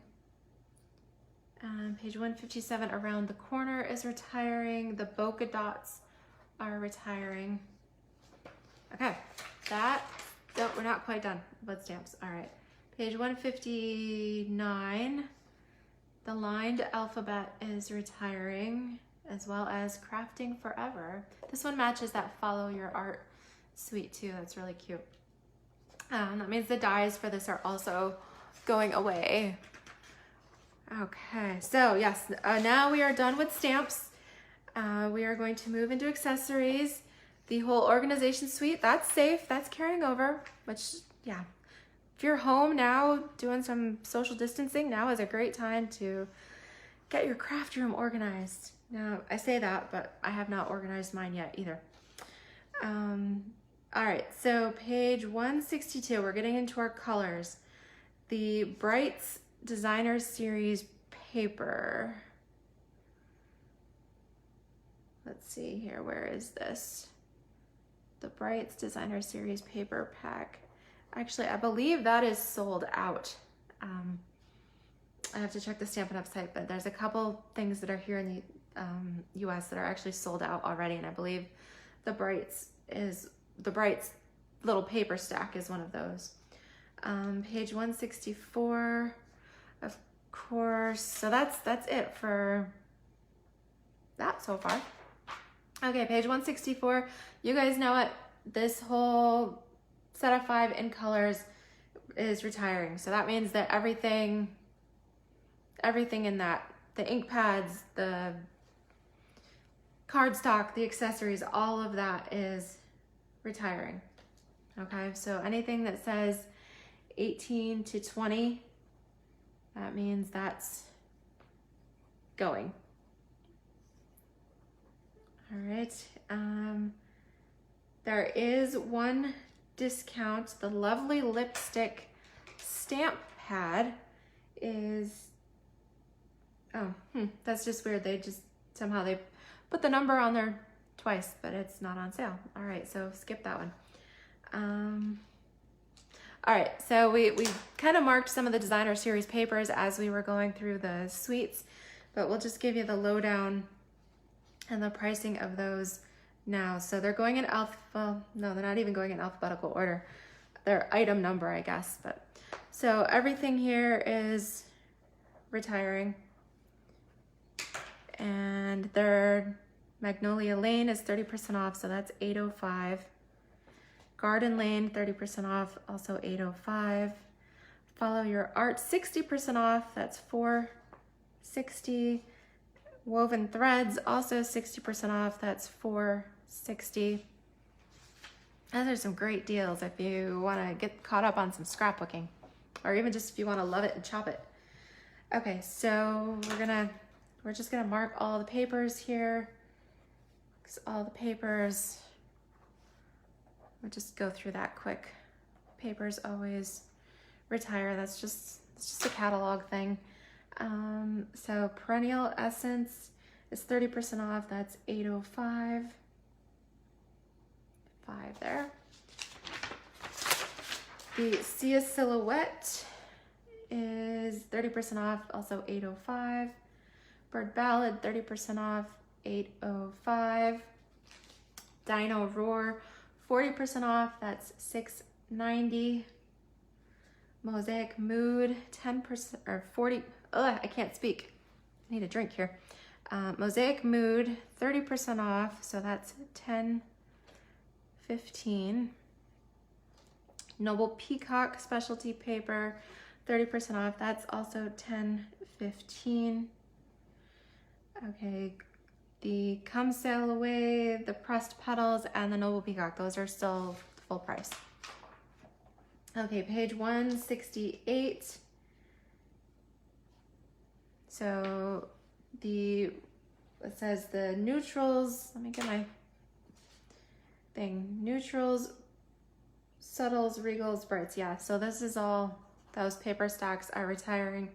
Speaker 1: Page 157, Around the Corner is retiring. The Bokeh Dots are retiring. Okay, we're not quite done with stamps. All right, page 159, The Lined Alphabet is retiring, as well as Crafting Forever. This one matches that Follow Your Art suite too. That's really cute. That means the dies for this are also going away. Okay, so yes, now we are done with stamps. We are going to move into accessories. The whole organization suite, that's safe, that's carrying over, which, yeah. If you're home now doing some social distancing, now is a great time to get your craft room organized. Now, I say that, but I have not organized mine yet either. All right, so page 162, we're getting into our colors. the Brights Designer Series paper. Let's see here, where is this? The Brights Designer Series paper pack. Actually, I believe that is sold out. I have to check the Stampin' Up site, but there's a couple things that are here in the US that are actually sold out already, and I believe the Brights little paper stack is one of those. Page 164, of course. So that's it for that so far. Okay, page 164. You guys know it. This whole set of 5 in colors is retiring. So that means that everything in that, the ink pads, the cardstock, the accessories, all of that is retiring. Okay, so anything that says 18 to 20, that means that's going. All right, there is one discount. The Lovely Lipstick stamp pad is, that's just weird. They just, somehow they put the number on there twice, but it's not on sale. All right, so skip that one. All right, so we kind of marked some of the Designer Series papers as we were going through the suites, but we'll just give you the lowdown and the pricing of those now. So they're going in no, they're not even going in alphabetical order. They're item number, I guess. But so everything here is retiring, and their Magnolia Lane is 30% off, so that's $805. Garden Lane 30% off, also $805. Follow Your Art 60% off, that's $460. Woven Threads also 60% off, that's $460. Those are some great deals if you want to get caught up on some scrapbooking, or even just if you want to love it and chop it. Okay, so we're just gonna mark all the papers here. All the papers, we'll just go through that quick. Papers always retire. That's just a catalog thing. So Perennial Essence is 30% off. That's $805. 5 there. The Sia Silhouette is 30% off, also $805. Bird Ballad 30% off, $805. Dino Roar 40% off, that's $690. Mosaic Mood 10% or 40. I can't speak. I need a drink here. Mosaic Mood 30% off, so that's $10.15. Noble Peacock Specialty Paper 30% off, that's also $10.15. Okay, the Come Sail Away, the Pressed Petals, and the Noble Peacock, those are still full price. Okay, page 168. So it says the neutrals, let me get my thing. Neutrals, subtles, regals, brights. Yeah, so this is all, those paper stacks are retiring,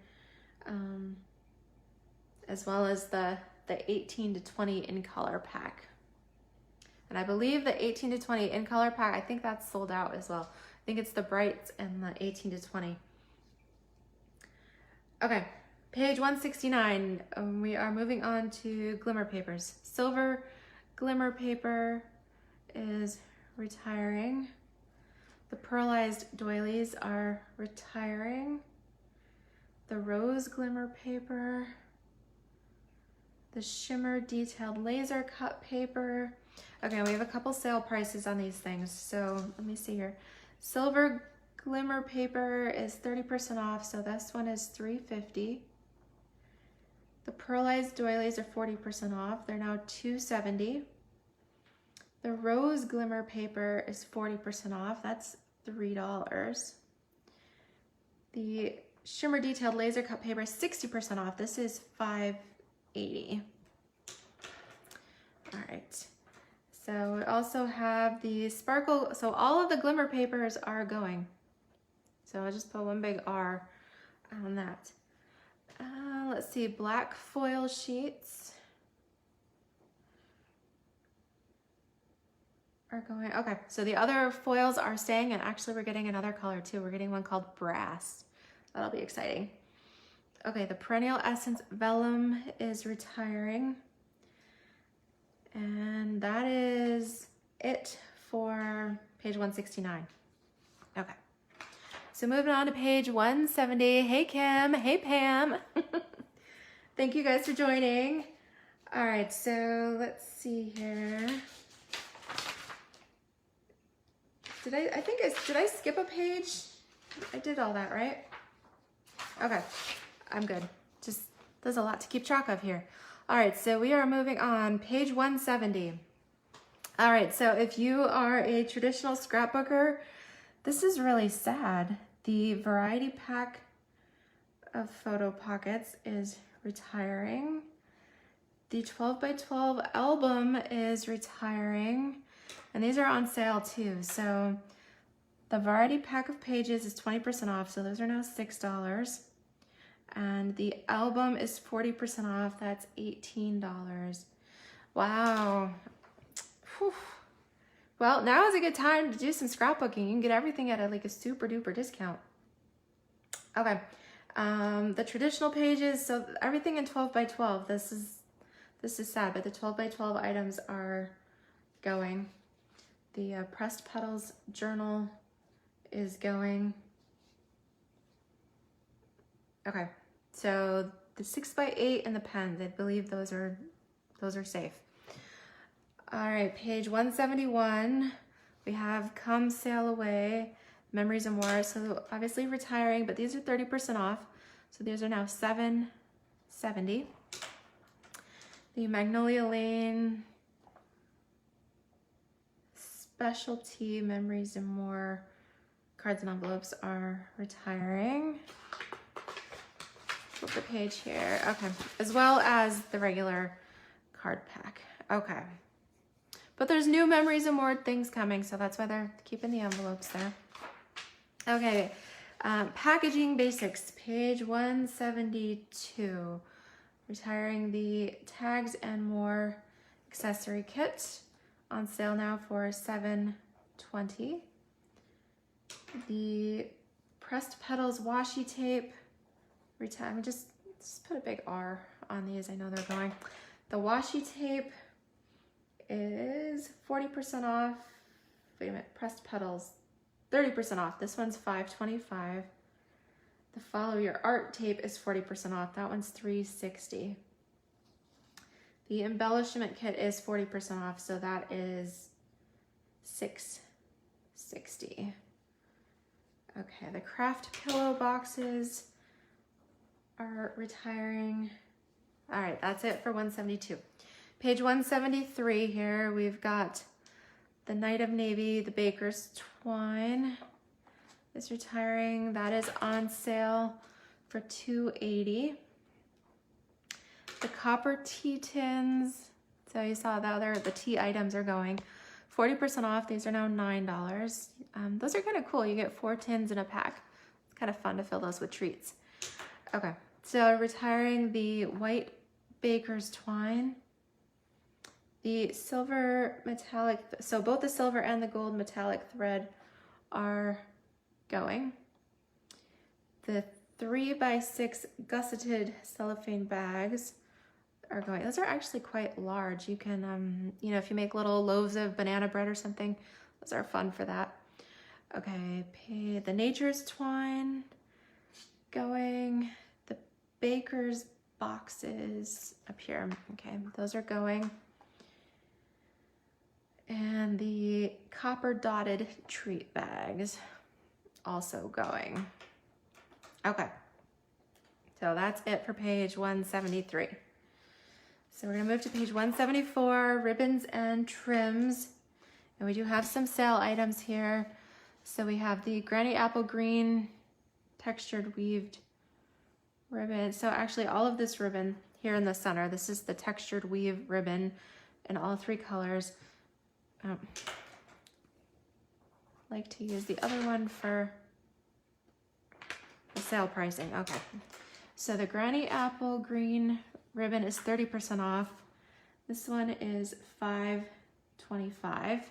Speaker 1: as well as the 18 to 20 in color pack. And I believe the 18 to 20 in color pack, I think that's sold out as well. I think it's the brights and the 18 to 20. Okay, page 169, we are moving on to glimmer papers. Silver glimmer paper is retiring. The pearlized doilies are retiring. The rose glimmer paper. The shimmer detailed laser cut paper. Okay, we have a couple sale prices on these things. So let me see here. Silver glimmer paper is 30% off, so this one is $350. The pearlized doilies are 40% off. They're now $270. The rose glimmer paper is 40% off. That's $3. The shimmer detailed laser cut paper is 60% off. This is $580. All right. So we also have the sparkle. So all of the glimmer papers are going. So I'll just put one big R on that. Let's see, black foil sheets are going, okay, so the other foils are staying, and actually we're getting another color too. We're getting one called brass. That'll be exciting. Okay, the Perennial Essence Vellum is retiring. And that is it for page 169. Okay. So moving on to page 170. Hey Kim, hey Pam. Thank you guys for joining. All right, so let's see here. Did I skip a page? I did all that, right? Okay, I'm good. Just, there's a lot to keep track of here. All right, so we are moving on, page 170. All right, so if you are a traditional scrapbooker, this is really sad. The variety pack of photo pockets is retiring. The 12 by 12 album is retiring, and these are on sale too. So the variety pack of pages is 20% off, so those are now $6. And the album is 40% off, that's $18. Wow. Whew. Well, now is a good time to do some scrapbooking. You can get everything at like a super duper discount. Okay, the traditional pages, so everything in 12 by 12, this is sad, but the 12 by 12 items are going. The Pressed Petals journal is going. Okay, so the 6 by 8 and the pens, I believe those are safe. All right, page 171, we have Come Sail Away, Memories and More. So obviously retiring, but these are 30% off. So these are now $7.70. The Magnolia Lane Specialty Memories and More cards and envelopes are retiring. Flip the page here. Okay, as well as the regular card pack. Okay. But there's new Memories and More things coming, so that's why they're keeping the envelopes there. Okay, packaging basics, page 172. Retiring the Tags and More accessory kit, on sale now for $7.20. The Pressed Petals washi tape, retire. Just put a big R on these. I know they're going. The washi tape is 40% off. Wait a minute, Pressed Petals, 30% off. This one's $5.25. The Follow Your Art tape is 40% off. That one's $3.60. The embellishment kit is 40% off, so that is $6.60. Okay, the craft pillow boxes are retiring. All right, that's it for 172. Page 173 here, we've got the Night of Navy, the Baker's Twine is retiring. That is on sale for $2.80. The copper tea tins, so you saw that the tea items are going 40% off. These are now $9. Those are kind of cool. You get 4 tins in a pack. It's kind of fun to fill those with treats. Okay, so retiring the white Baker's Twine. The silver metallic, so both the silver and the gold metallic thread are going. The 3x6 gusseted cellophane bags are going. Those are actually quite large. You can, you know, if you make little loaves of banana bread or something, those are fun for that. Okay, the Nature's Twine going. The Baker's boxes up here. Okay, those are going. And the copper dotted treat bags also going. Okay, so that's it for page 173. So we're gonna move to page 174, ribbons and trims. And we do have some sale items here. So we have the Granny Apple Green textured weaved ribbon. So actually all of this ribbon here in the center, this is the textured weave ribbon in all 3 colors. Like to use the other one for sale pricing. Okay. So the Granny Apple green ribbon is 30% off. This one is $5.25.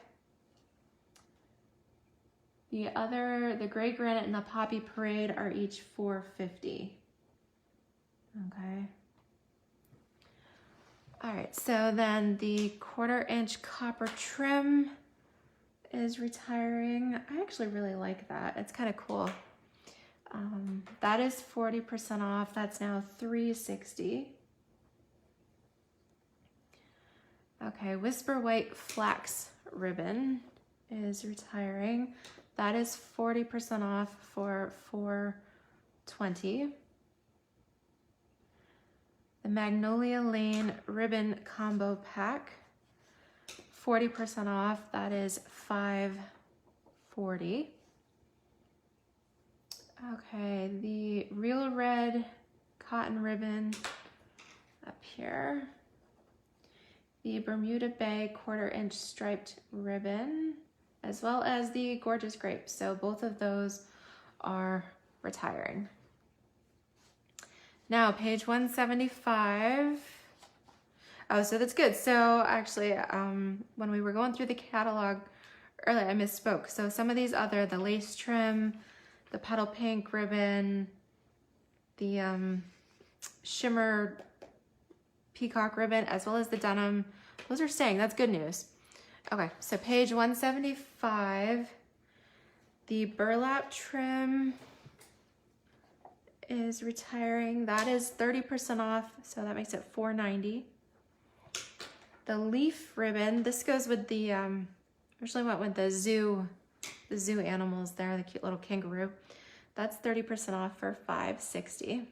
Speaker 1: The Gray Granite and the Poppy Parade are each $4.50. Okay. All right, so then the 1/4-inch copper trim is retiring. I actually really like that. It's kind of cool. That is 40% off. That's now $3.60. Okay, Whisper White Flax ribbon is retiring. That is 40% off for $4.20. The Magnolia Lane ribbon combo pack, 40% off. That is $5.40. Okay, the Real Red cotton ribbon up here. The Bermuda Bay 1/4-inch striped ribbon, as well as the Gorgeous Grapes. So both of those are retiring. Now, page 175. Oh, so that's good. So actually, when we were going through the catalog earlier, I misspoke. So some of these other, the lace trim, the petal pink ribbon, the shimmer peacock ribbon, as well as the denim, those are staying. That's good news. Okay, so page 175, the burlap trim is retiring. That is 30% off, so that makes it $4.90. The leaf ribbon, this goes with the, originally went with the zoo animals there, the cute little kangaroo. That's 30% off for $5.60.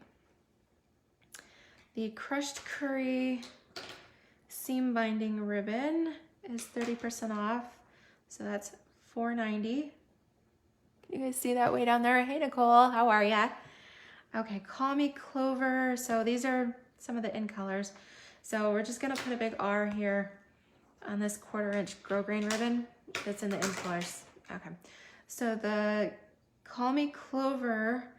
Speaker 1: The crushed curry seam binding ribbon is 30% off, so that's $4.90. Can you guys see that way down there? Hey Nicole, how are ya? Okay, Call Me Clover. So these are some of the in colors. So we're just gonna put a big R here on this 1/4-inch grosgrain ribbon that's in the in colors. Okay, so the Call Me Clover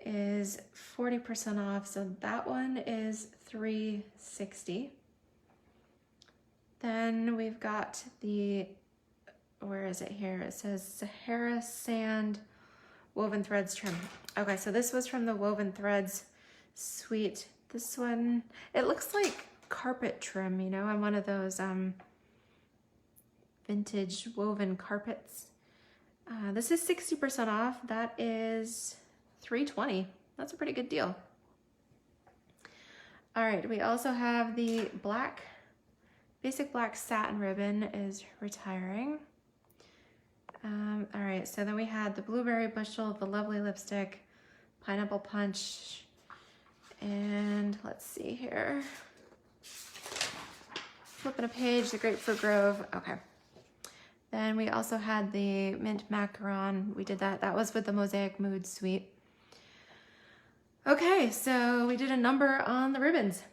Speaker 1: is 40% off, so that one is $3.60. Then we've got the, where is it here? It says Sahara Sand Woven Threads trim. Okay, so this was from the Woven Threads Suite. This one, it looks like carpet trim, you know, on one of those vintage woven carpets. This is 60% off. That is $3.20. That's a pretty good deal. All right, we also have the basic black satin ribbon is retiring. All right, so then we had the Blueberry Bushel, the Lovely Lipstick, Pineapple Punch, and let's see here. Flipping a page, the Grapefruit Grove. Okay. Then we also had the Mint Macaron. We did that. That was with the Mosaic Mood Suite. Okay, so we did a number on the ribbons.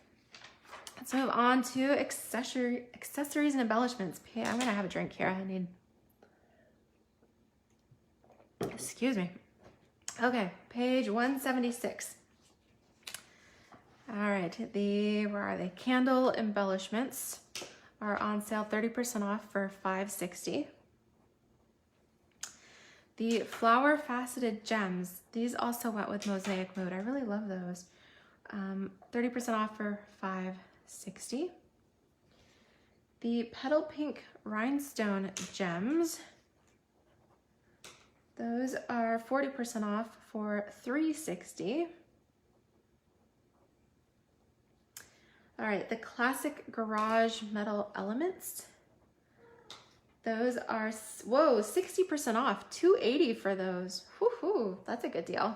Speaker 1: Let's move on to accessories and embellishments. I'm gonna have a drink here. I need, excuse me. Okay, page 176. All right, where are they? Candle embellishments are on sale, 30% off for $5.60. The flower faceted gems, these also went with Mosaic Mood. I really love those. 30% off for $5.60. The petal pink rhinestone gems, those are 40% off for $3.60. All right, the classic garage metal elements, those are, whoa, 60% off, $2.80 for those. Woohoo, that's a good deal.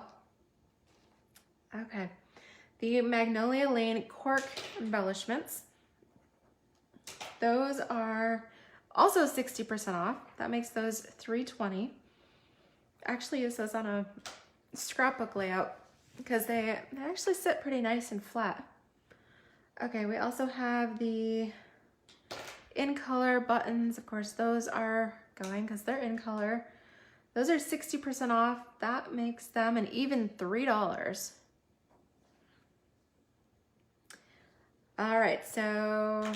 Speaker 1: Okay, the Magnolia Lane cork embellishments, those are also 60% off. That makes those $3.20. Actually use those on a scrapbook layout because they actually sit pretty nice and flat. Okay, we also have the in color buttons. Of course, those are going because they're in color. Those are 60% off. That makes them an even $3. All right, so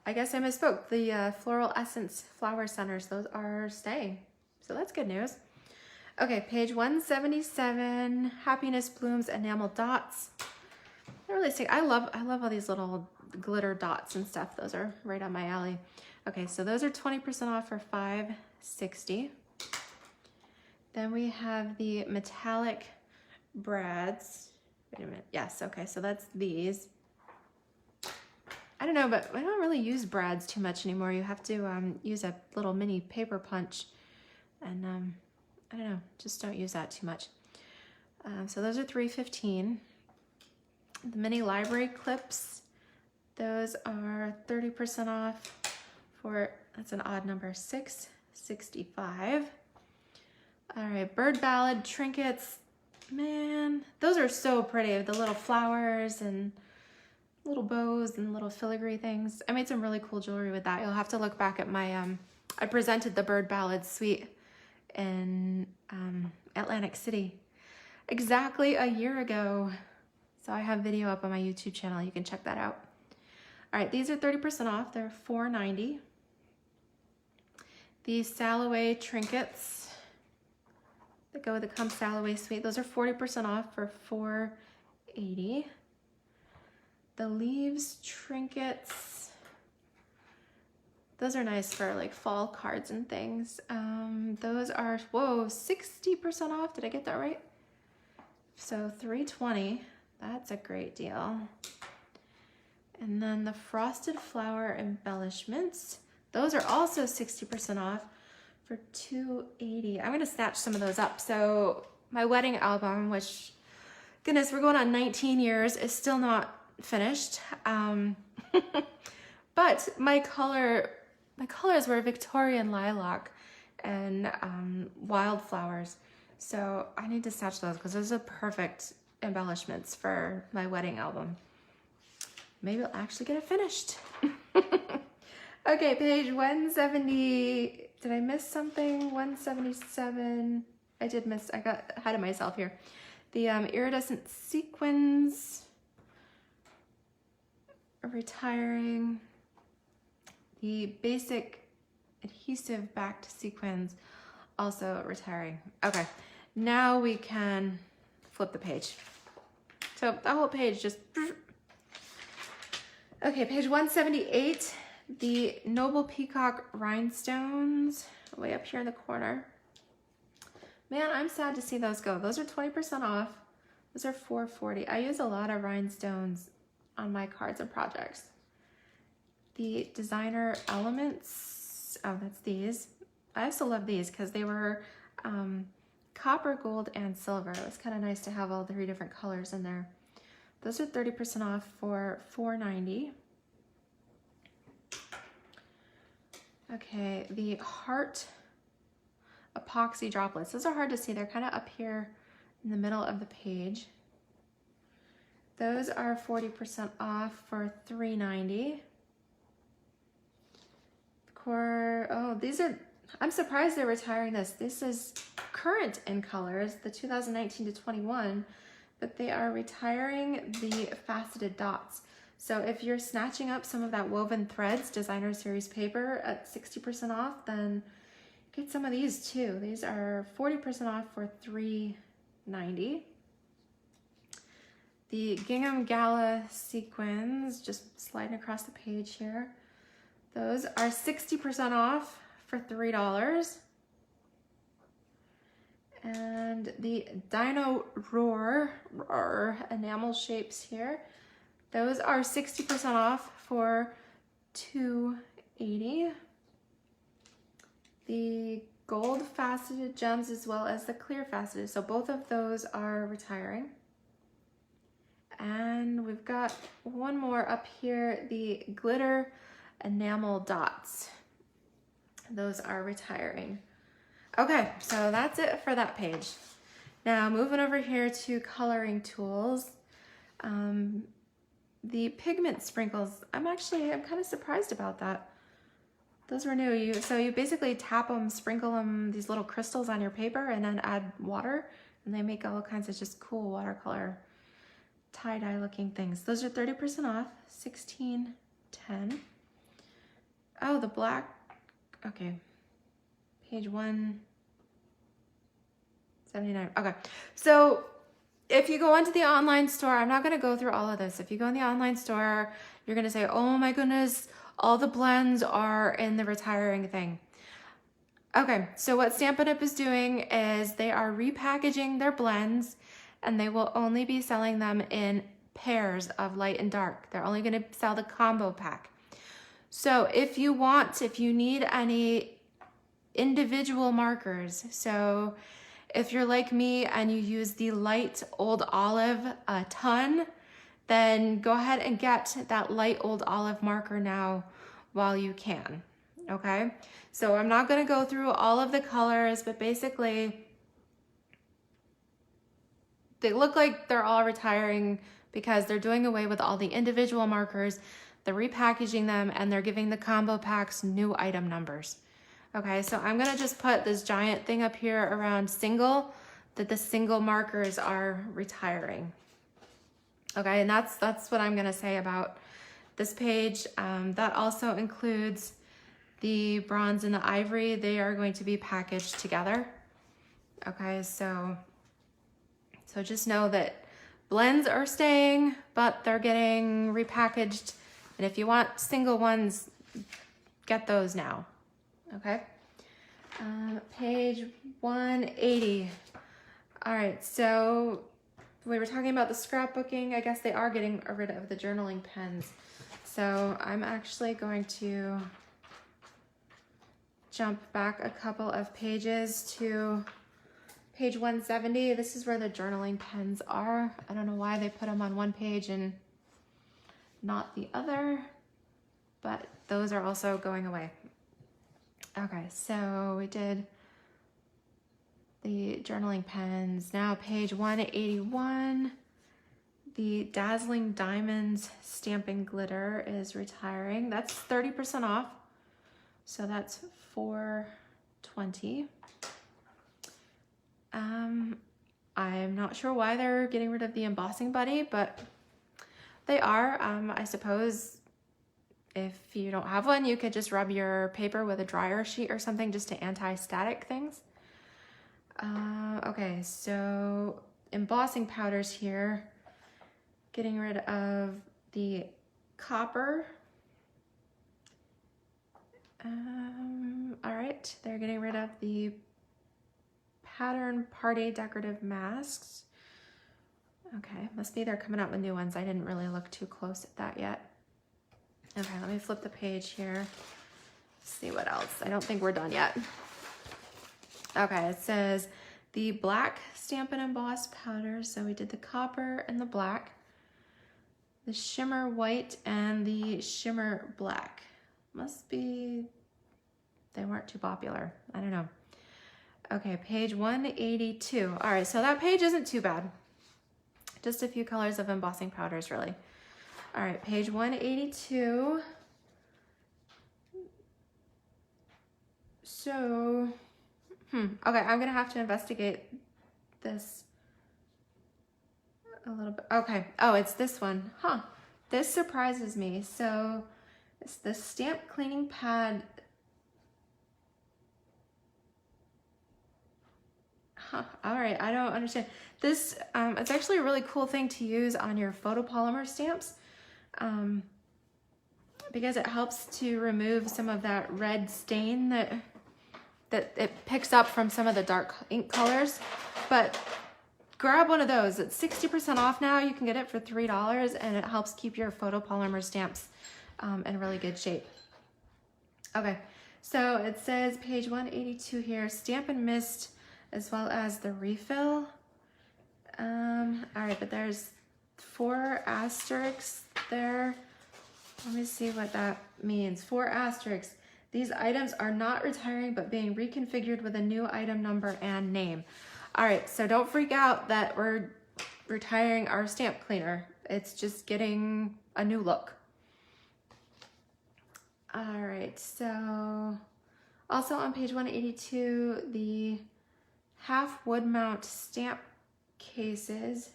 Speaker 1: I guess I misspoke. The Floral Essence Flower Centers, those are staying. So that's good news. Okay, page 177, Happiness Blooms Enamel Dots. I really say I love all these little glitter dots and stuff. Those are right on my alley. Okay, so those are 20% off for $5.60. Then we have the metallic brads. Wait a minute. Yes, okay, so that's these. I don't know, but I don't really use brads too much anymore. You have to use a little mini paper punch, and I don't know, just don't use that too much. So those are $3.15. The mini library clips, those are 30% off for, that's an odd number, $6.65. All right, bird ballad trinkets. Man, those are so pretty. The little flowers and little bows and little filigree things. I made some really cool jewelry with that. You'll have to look back at my, I presented the bird ballad suite in Atlantic City exactly a year ago. So I have video up on my YouTube channel. You can check that out. All right, these are 30% off. They're $4.90. The Salloway trinkets that go with the Come Salloway suite, those are 40% off for $4.80. The leaves trinkets, those are nice for like fall cards and things. Those are, whoa, 60% off. Did I get that right? So $3.20. That's a great deal. And then the frosted flower embellishments, those are also 60% off for $2.80. I'm gonna snatch some of those up. So my wedding album, which, goodness, we're going on 19 years, is still not finished. But my colors were Victorian lilac and wildflowers. So I need to snatch those because those are perfect embellishments for my wedding album. Maybe I'll actually get it finished. Okay, page 170. Did I miss something? 177. I did miss, I got ahead of myself here. The iridescent sequins are retiring. The basic adhesive backed sequins also retiring. Okay, now we can flip the page. So the whole page just, okay, page 178, the Noble Peacock rhinestones, way up here in the corner. Man, I'm sad to see those go. Those are 20% off. Those are $4.40. I use a lot of rhinestones on my cards and projects. The designer elements, oh, that's these. I also love these because they were copper, gold, and silver. It was kind of nice to have all 3 different colors in there. Those are 30% off for $4.90. Okay, the heart epoxy droplets. Those are hard to see. They're kind of up here in the middle of the page. Those are 40% off for $3.90. Oh, these are, I'm surprised they're retiring this. This is current in colors, the 2019 to 21, but they are retiring the faceted dots. So if you're snatching up some of that woven threads designer series paper at 60% off, then get some of these too. These are 40% off for $3.90. The Gingham Gala sequins, just sliding across the page here. Those are 60% off for $3. And the Dino Roar enamel shapes here, those are 60% off for $2.80. The gold faceted gems as well as the clear faceted, so both of those are retiring. And we've got one more up here, the glitter enamel dots. Those are retiring. Okay, so that's it for that page. Now moving over here to coloring tools. The pigment sprinkles, I'm kind of surprised about that. those were new. So you basically tap them, sprinkle them, these little crystals on your paper, and then add water, and they make all kinds of just cool watercolor tie-dye looking things. Those are 30% off, $16.10. Oh, the black, okay. Page 179. Okay, so if you go onto the online store, I'm not going to go through all of this. If you go in the online store, you're going to say, oh my goodness, all the blends are in the retiring thing. Okay, so what Stampin' Up is doing is they are repackaging their blends, and they will only be selling them in pairs of light and dark. They're only going to sell the combo pack. So if you need any individual markers, so if you're like me and you use the light Old Olive a ton, then go ahead and get that light Old Olive marker now while you can, okay? So I'm not gonna go through all of the colors, but basically they look like they're all retiring because they're doing away with all the individual markers, they're repackaging them, and they're giving the combo packs new item numbers. Okay, so I'm gonna just put this giant thing up here around single, that the single markers are retiring. Okay, and that's what I'm gonna say about this page. That also includes the bronze and the ivory. They are going to be packaged together. Okay, so just know that blends are staying, but they're getting repackaged. And if you want single ones, get those now. Okay, page 180. All right, so we were talking about the scrapbooking. I guess they are getting rid of the journaling pens. So I'm actually going to jump back a couple of pages to page 170. This is where the journaling pens are. I don't know why they put them on one page and not the other, but those are also going away. Okay, so we did the journaling pens. Now page 181, the Dazzling Diamonds Stamping Glitter is retiring. That's 30% off, so that's $4.20. I'm not sure why they're getting rid of the embossing buddy, but they are. I suppose if you don't have one, you could just rub your paper with a dryer sheet or something just to anti-static things. Okay, so embossing powders here, getting rid of the copper. All right, they're getting rid of the Pattern Party Decorative Masks. Okay, must be they're coming out with new ones. I didn't really look too close at that yet. Okay, let me flip the page here. See what else. I don't think we're done yet. Okay, it says the black Stampin' Emboss powder. So we did the copper and the black, the shimmer white and the shimmer black. Must be they weren't too popular. I don't know. Okay, page 182. All right, so that page isn't too bad. Just a few colors of embossing powders, really. All right, page 182. So, okay, I'm gonna have to investigate this a little bit. Okay, oh, it's this one. Huh, this surprises me. So, it's the stamp cleaning pad. Huh, all right, I don't understand. This, it's actually a really cool thing to use on your photopolymer stamps because it helps to remove some of that red stain that it picks up from some of the dark ink colors. But grab one of those. It's 60% off now. You can get it for $3 and it helps keep your photopolymer stamps in really good shape. Okay, so it says page 182 here, Stampin' Mist as well as the refill. All right, but there's 4 asterisks there. Let me see what that means. 4 asterisks. These items are not retiring, but being reconfigured with a new item number and name. All right, so don't freak out that we're retiring our stamp cleaner. It's just getting a new look. All right, so also on page 182, the half wood mount stamp cases.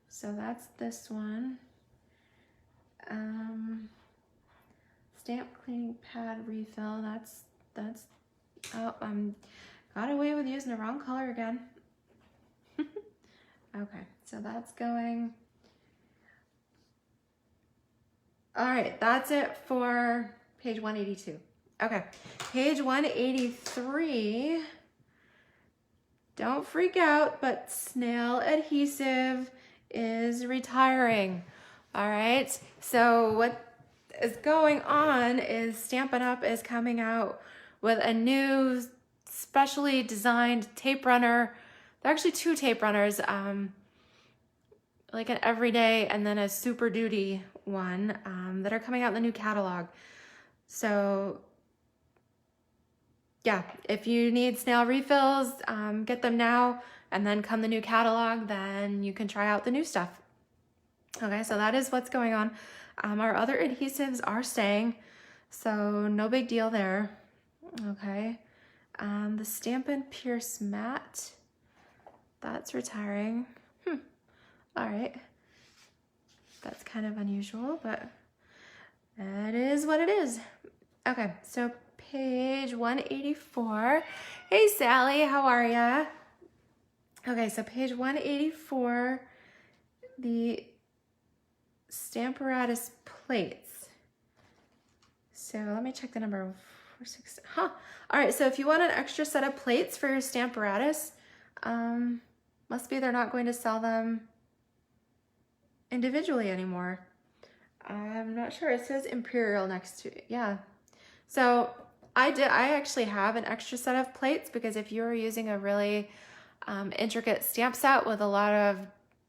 Speaker 1: So that's this one. Stamp cleaning pad refill. That's oh, got away with using the wrong color again. Okay, so that's going. All right, that's it for page 182. Okay, page 183. Don't freak out, but snail adhesive is retiring. All right, so what is going on is Stampin' Up is coming out with a new specially designed tape runner. There are actually two tape runners, like an everyday and then a super duty one, that are coming out in the new catalog. So yeah, if you need snail refills, get them now, and then come the new catalog, then you can try out the new stuff. Okay, so that is what's going on. Our other adhesives are staying, so no big deal there. Okay, the Stampin' Pierce Matte, that's retiring. All right, that's kind of unusual, but that is what it is. Okay, so page 184. Hey Sally, how are ya? Okay, so page 184, the Stamparatus plates. So let me check the number. 46. All right, so if you want an extra set of plates for your Stamparatus, must be they're not going to sell them individually anymore. I'm not sure. It says Imperial next to it. Yeah. So I actually have an extra set of plates, because if you're using a really intricate stamp set with a lot of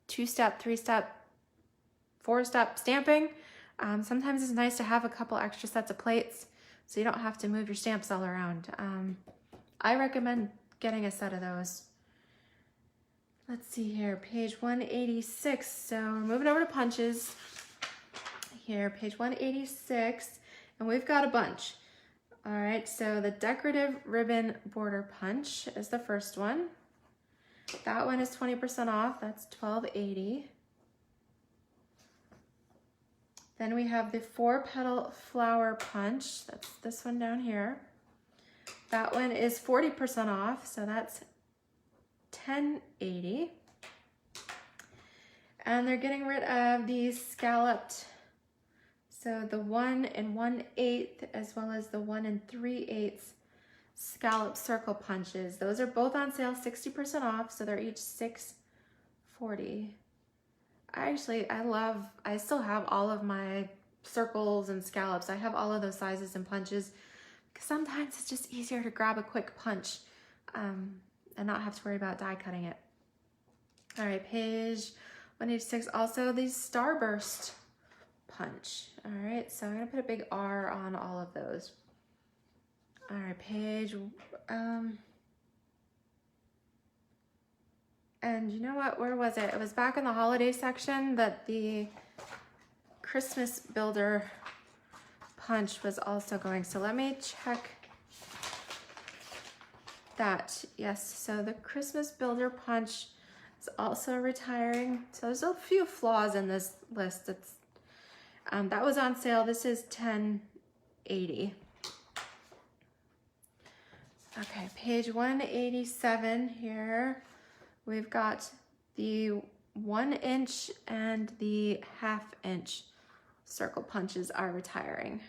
Speaker 1: 2-step, 3-step, 4-step stamping, sometimes it's nice to have a couple extra sets of plates so you don't have to move your stamps all around. I recommend getting a set of those. Let's see here, page 186. So we're moving over to punches here, page 186, and we've got a bunch. All right, so the decorative ribbon border punch is the first one. That one is 20% off, that's $12.80. Then we have the 4-petal flower punch, that's this one down here. That one is 40% off, so that's $10.80. And they're getting rid of these scalloped, so the 1 1/8 as well as the 1 3/8 scallop circle punches. Those are both on sale, 60% off, so they're each $6.40. I still have all of my circles and scallops. I have all of those sizes and punches, because sometimes it's just easier to grab a quick punch and not have to worry about die cutting it. All right, page 186, also the Starburst punch. All right, so I'm gonna put a big R on all of those. All right, page, and you know what, where was it? It was back in the holiday section that the Christmas Builder punch was also going. So let me check that. Yes, so the Christmas Builder punch is also retiring. So there's a few flaws in this list. It's that was on sale. This is $10.80. Okay, page 187 here. We've got the 1 inch and the 1/2 inch circle punches are retiring.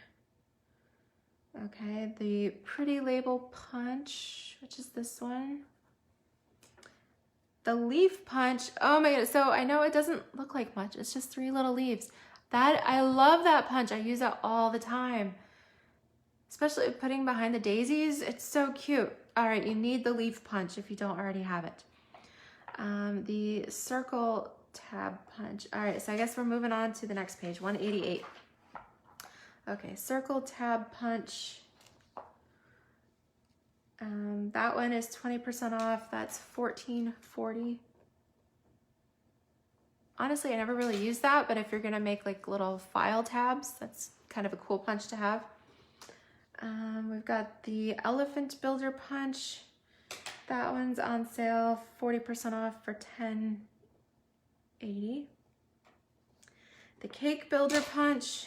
Speaker 1: Okay, the Pretty Label punch, which is this one. The leaf punch, oh my god, so I know it doesn't look like much, it's just 3 little leaves. I love that punch, I use that all the time. Especially putting behind the daisies, it's so cute. All right, you need the leaf punch if you don't already have it. The circle tab punch. All right, so I guess we're moving on to the next page, 188. Okay, circle tab punch. That one is 20% off. That's $14.40. Honestly, I never really use that, but if you're gonna make like little file tabs, that's kind of a cool punch to have. We've got the Elephant Builder Punch. That one's on sale, 40% off for $10.80. The Cake Builder Punch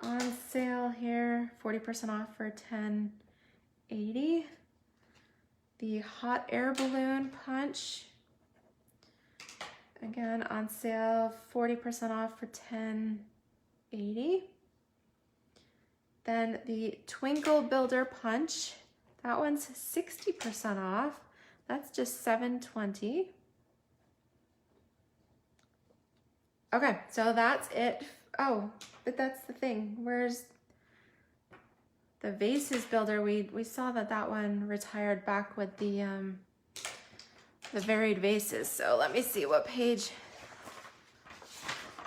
Speaker 1: on sale here, 40% off for $10.80. The Hot Air Balloon Punch, again on sale, 40% off for $10.80. Then the Twinkle Builder Punch, that one's 60% off. That's just $7.20. Okay, so that's it. Oh, but that's the thing. Where's the Vases Builder? We saw that one retired back with the varied vases. So let me see what page.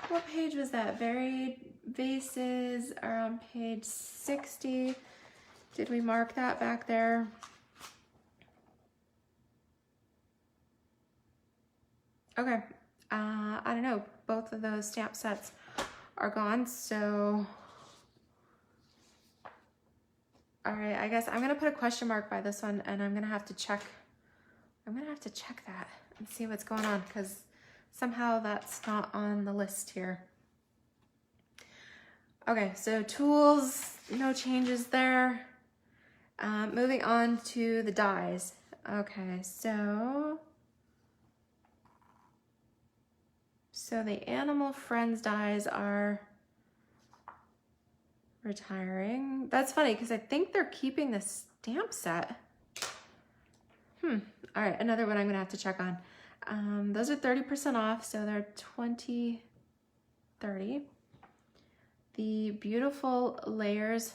Speaker 1: What page was that? Varied vases are on page 60. Did we mark that back there? Okay. I don't know. Both of those stamp sets are gone, so all right, I guess I'm gonna put a question mark by this one, and I'm gonna have to check that and see what's going on, because somehow that's not on the list here. Okay, so tools, no changes there. Moving on to the dies. Okay, so the Animal Friends dies are retiring. That's funny because I think they're keeping the stamp set. All right, another one I'm gonna have to check on. Those are 30% off, so they're $20.30. The Beautiful Layers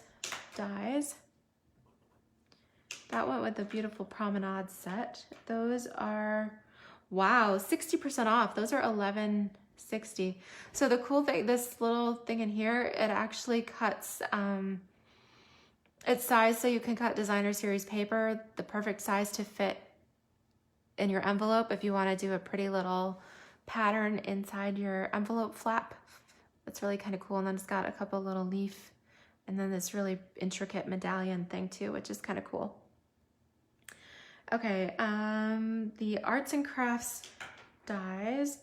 Speaker 1: dies. That went with the Beautiful Promenade set. Those are, wow, 60% off. Those are $11.60. So the cool thing, this little thing in here, it actually cuts, it's sized so you can cut designer series paper, the perfect size to fit in your envelope if you want to do a pretty little pattern inside your envelope flap. It's really kind of cool. And then it's got a couple little leaf and then this really intricate medallion thing too, which is kind of cool. Okay, the Arts and Crafts dies.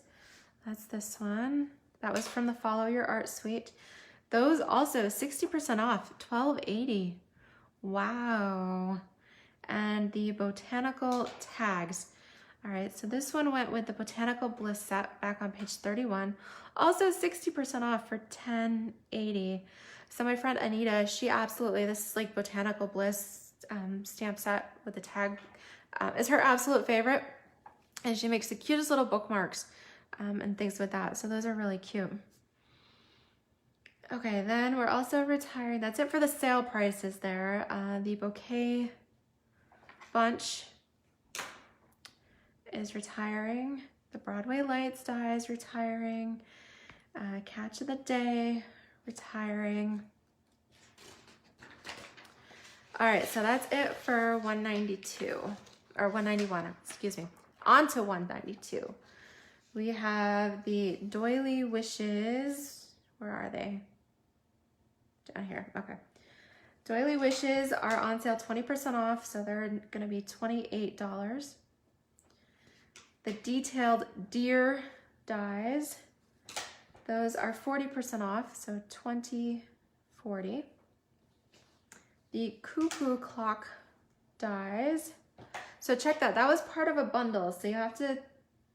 Speaker 1: That's this one. That was from the Follow Your Art Suite. Those also 60% off, $12.80. Wow. And the Botanical Tags. All right, so this one went with the Botanical Bliss set back on page 31. Also 60% off for $10.80. So my friend Anita, she absolutely, this is like Botanical Bliss stamp set with the tag, is her absolute favorite. And she makes the cutest little bookmarks and things with that. So those are really cute. Okay, then we're also retiring. That's it for the sale prices there. The Bouquet Bunch is retiring. The Broadway Lights die is retiring. Catch of the Day, retiring. All right, so that's it for 192, or 191, excuse me. On to 192. We have the Doily Wishes. Where are they? Down here, okay. Doily Wishes are on sale 20% off, so they're gonna be $28. The Detailed Deer dies, those are 40% off, so $20.40. The Cuckoo Clock dies. So check that, that was part of a bundle. So you have to,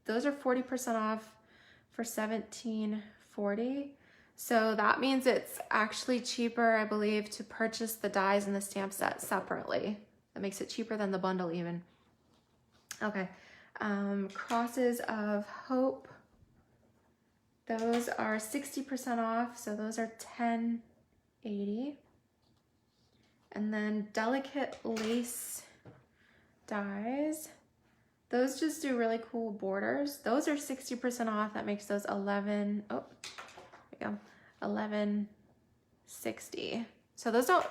Speaker 1: those are 40% off for $17.40. So that means it's actually cheaper, I believe, to purchase the dies and the stamp set separately. That makes it cheaper than the bundle even. Okay, Crosses of Hope. Those are 60% off, so those are $10.80. And then Delicate Lace dies. Those just do really cool borders. Those are 60% off. That makes those $11.60. So those don't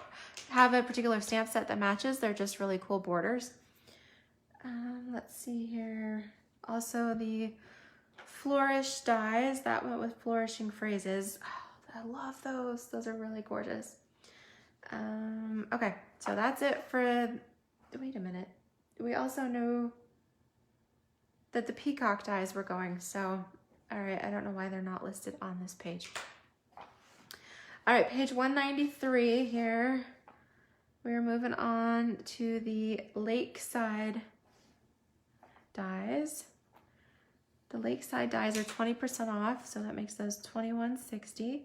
Speaker 1: have a particular stamp set that matches. They're just really cool borders. Let's see here. Also the Flourish dies. That went with Flourishing Phrases. Oh, I love those. Those are really gorgeous. Okay, so that's it for, wait a minute. We also know that the peacock dies were going, so, all right, I don't know why they're not listed on this page. All right, page 193 here. We're moving on to the Lakeside dies. The Lakeside dies are 20% off, so that makes those $21.60.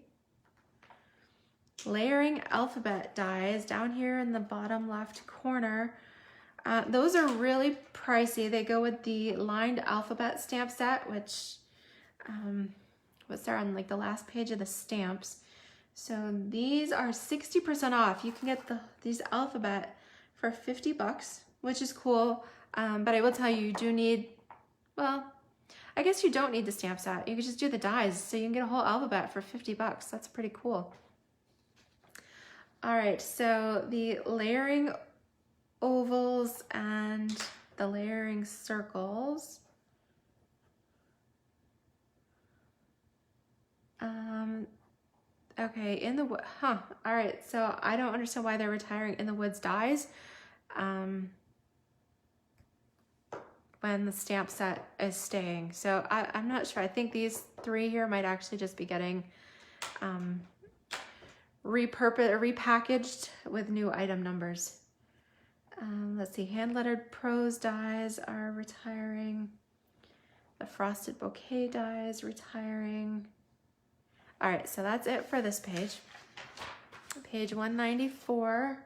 Speaker 1: Layering Alphabet dies down here in the bottom left corner. Those are really pricey. They go with the lined alphabet stamp set, which was there on like the last page of the stamps. So these are 60% off. You can get these alphabet for 50 bucks, which is cool. But I will tell you, you do need, well, I guess you don't need the stamp set. You can just do the dies. So you can get a whole alphabet for 50 bucks. That's pretty cool. All right, so the layering ovals and the layering circles. Okay, in the, all right, so I don't understand why they're retiring In the Woods dies when the stamp set is staying. So I'm not sure. I think these three here might actually just be getting repackaged with new item numbers. Let's see, hand lettered prose dies are retiring. The frosted bouquet dies retiring. All right, so that's it for this page. Page 194.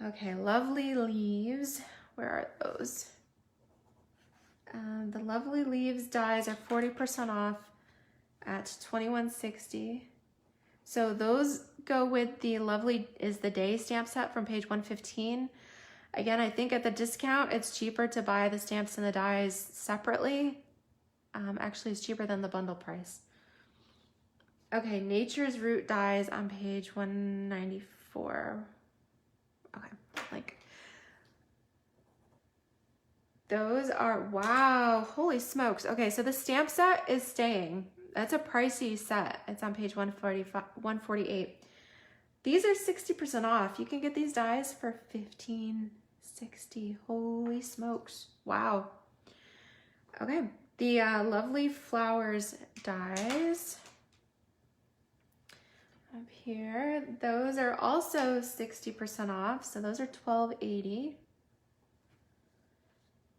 Speaker 1: Okay, Lovely Leaves. Where are those? The Lovely Leaves dies are 40% off at $21.60. So those go with the Lovely is the Day stamp set from page 115. Again, I think at the discount, it's cheaper to buy the stamps and the dies separately. Actually, it's cheaper than the bundle price. Okay, Nature's Root dies on page 194. Okay, like those are, wow, holy smokes. Okay, so the stamp set is staying. That's a pricey set. It's on page 148. These are 60% off. You can get these dies for $15.60. Holy smokes. Wow. Okay. The Lovely Flowers dies up here. Those are also 60% off. So those are $12.80.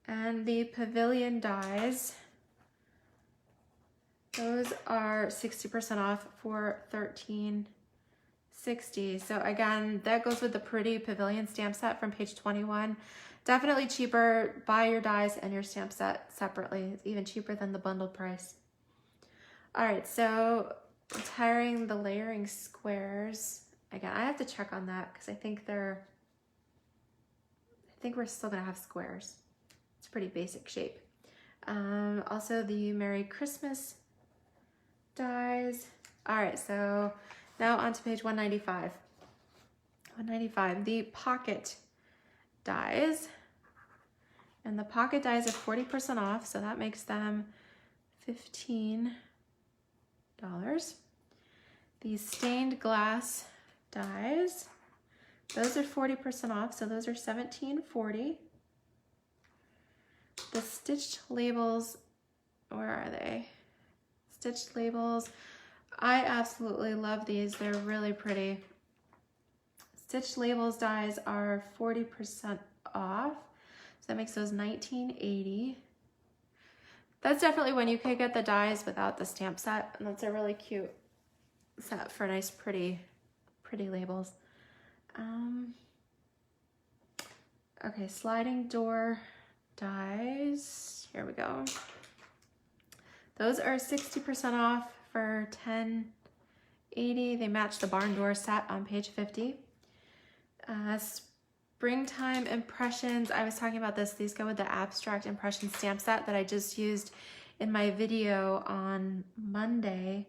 Speaker 1: And the Pavilion dies, those are 60% off for $13.60. So again, that goes with the pretty Pavilion stamp set from page 21. Definitely cheaper. Buy your dies and your stamp set separately. It's even cheaper than the bundle price. All right, so retiring the layering squares. Again, I have to check on that because I think we're still gonna have squares. It's a pretty basic shape. Also the Merry Christmas dies. All right, so now on to page 195. 195, the pocket dies. And the pocket dies are 40% off, so that makes them $15. The stained glass dies, those are 40% off, so those are $17.40. The stitched labels, where are they? Stitched labels, I absolutely love these. They're really pretty. Stitched labels dies are 40% off, so that makes those $19.80. That's definitely when you could get the dies without the stamp set, and that's a really cute set for nice, pretty labels. Okay, sliding door dies. Here we go. Those are 60% off for $10.80. They match the barn door set on page 50. Springtime impressions. I was talking about this. These go with the abstract impression stamp set that I just used in my video on Monday.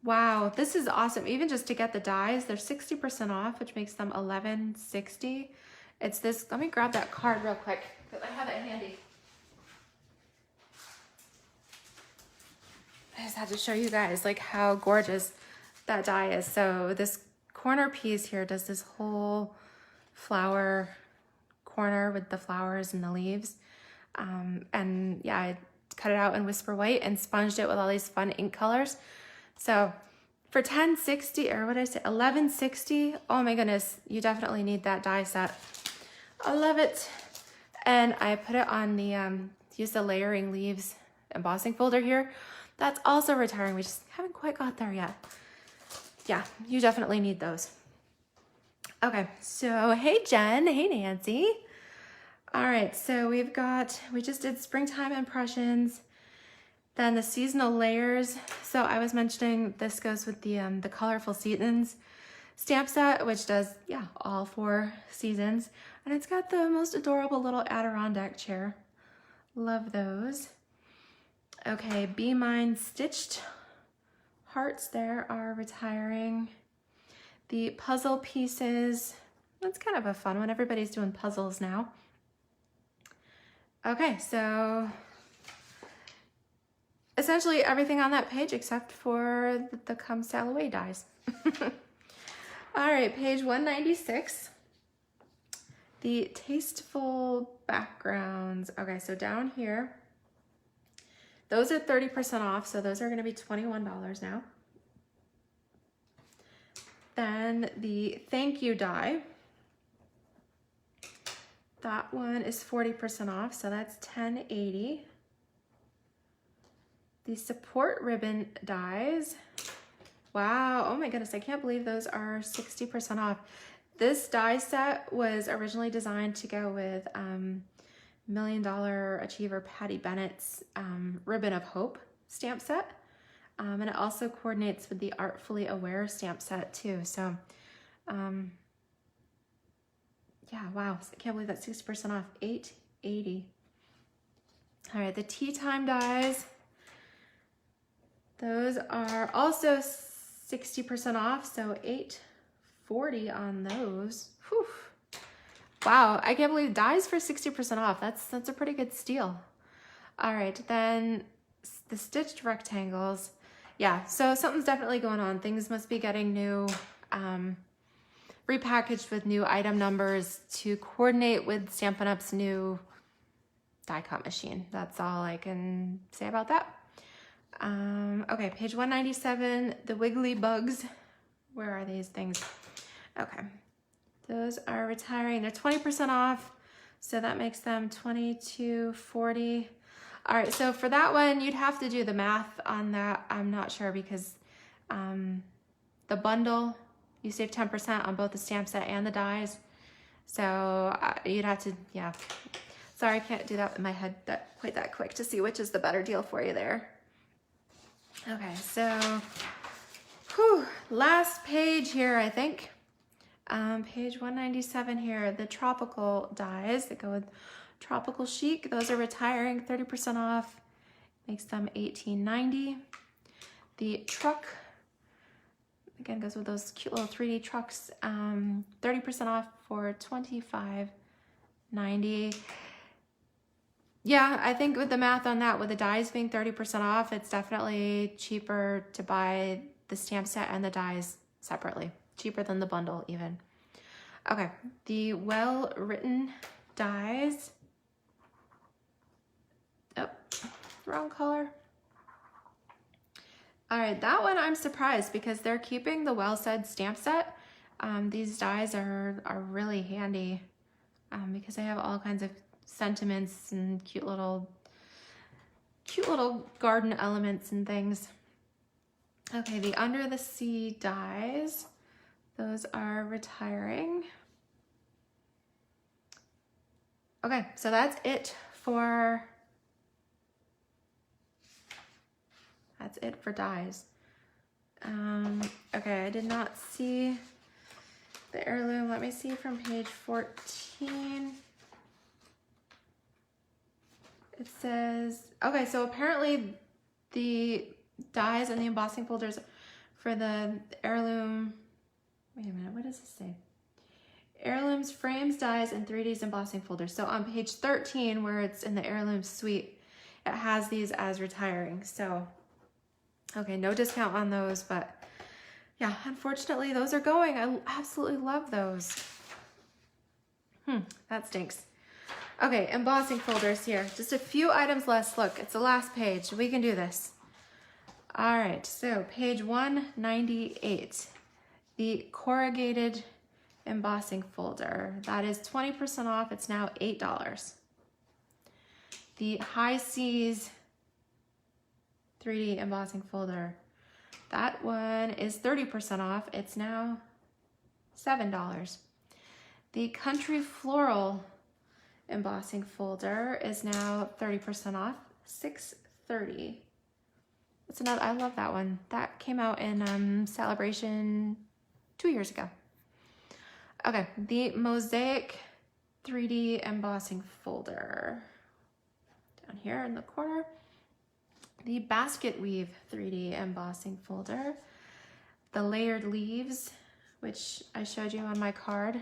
Speaker 1: Wow, this is awesome. Even just to get the dies, they're 60% off, which makes them $11.60. It's this, let me grab that card real quick because I have it handy. just had to show you guys like how gorgeous that die is. So this corner piece here does this whole flower corner with the flowers and the leaves. And yeah, I cut it out in Whisper White and sponged it with all these fun ink colors. So for $10.60, or what did I say, $11.60, oh my goodness, you definitely need that die set. I love it. And I put it on the, use the layering leaves embossing folder here. That's also retiring. We just haven't quite got there yet. Yeah, you definitely need those. Okay, so hey Jen, hey Nancy. All right, so we just did springtime impressions, then the seasonal layers. So I was mentioning this goes with the colorful seasons stamp set, which does, yeah, all 4 seasons. And it's got the most adorable little Adirondack chair. Love those. Okay, Be Mine stitched hearts there are retiring. The puzzle pieces, that's kind of a fun one. Everybody's doing puzzles now. Okay, so essentially everything on that page except for the Come Sail Away dies. All right, page 196. The Tasteful Backgrounds. Okay, so down here, those are 30% off, so those are gonna be $21 now. Then the Thank You die. That one is 40% off, so that's $10.80. The Support Ribbon dies. Wow, oh my goodness, I can't believe those are 60% off. This die set was originally designed to go with $1 Million Achiever Patty Bennett's Ribbon of Hope stamp set. And it also coordinates with the Artfully Aware stamp set too. So, yeah, wow, I can't believe that's 60% off, $8.80. All right, the Tea Time dies. Those are also 60% off, so $8.40 on those. Whew. Wow, I can't believe dies for 60% off. That's a pretty good steal. All right, then the stitched rectangles. Yeah, so something's definitely going on. Things must be getting new, repackaged with new item numbers to coordinate with Stampin' Up's new die cut machine. That's all I can say about that. Okay, page 197, the Wiggly Bugs. Where are these things? Okay, those are retiring. They're 20% off, so that makes them $22.40. All right, so for that one, you'd have to do the math on that. I'm not sure because the bundle, you save 10% on both the stamp set and the dies. So you'd have to, yeah. Sorry, I can't do that in my head quite that quick to see which is the better deal for you there. Okay, so last page here, I think. Page 197 here, the tropical dies that go with Tropical Chic. Those are retiring, 30% off, makes them $18.90. The truck, again, goes with those cute little 3D trucks, 30% off for $25.90. Yeah, I think with the math on that, with the dies being 30% off, it's definitely cheaper to buy the stamp set and the dies separately. Cheaper than the bundle even. Okay, the Well Written dies. Oh, wrong color. All right, that one I'm surprised because they're keeping the Well Said stamp set. These dies are really handy because they have all kinds of sentiments and cute little garden elements and things. Okay, the Under the Sea dies. Those are retiring. Okay, so that's it for dies. Okay, I did not see the heirloom. Let me see from page 14. It says, okay, so apparently the dies and the embossing folders for the heirloom, wait a minute, what does this say? Heirlooms, frames, dies, and 3Ds embossing folders. So on page 13, where it's in the heirloom suite, it has these as retiring. So Okay, no discount on those, but yeah, unfortunately those are going. I absolutely love those. That stinks. Okay, embossing folders here. Just a few items less. Look, it's the last page. We can do this. All right, so page 198, the corrugated embossing folder. That is 20% off. It's now $8. The High Seas 3D embossing folder. That one is 30% off. It's now $7. The Country Floral embossing folder is now 30% off, $6.30. That's another, I love that one. That came out in Celebration 2 years ago. Okay, the Mosaic 3D embossing folder. Down here in the corner. The Basket Weave 3D embossing folder. The Layered Leaves, which I showed you on my card.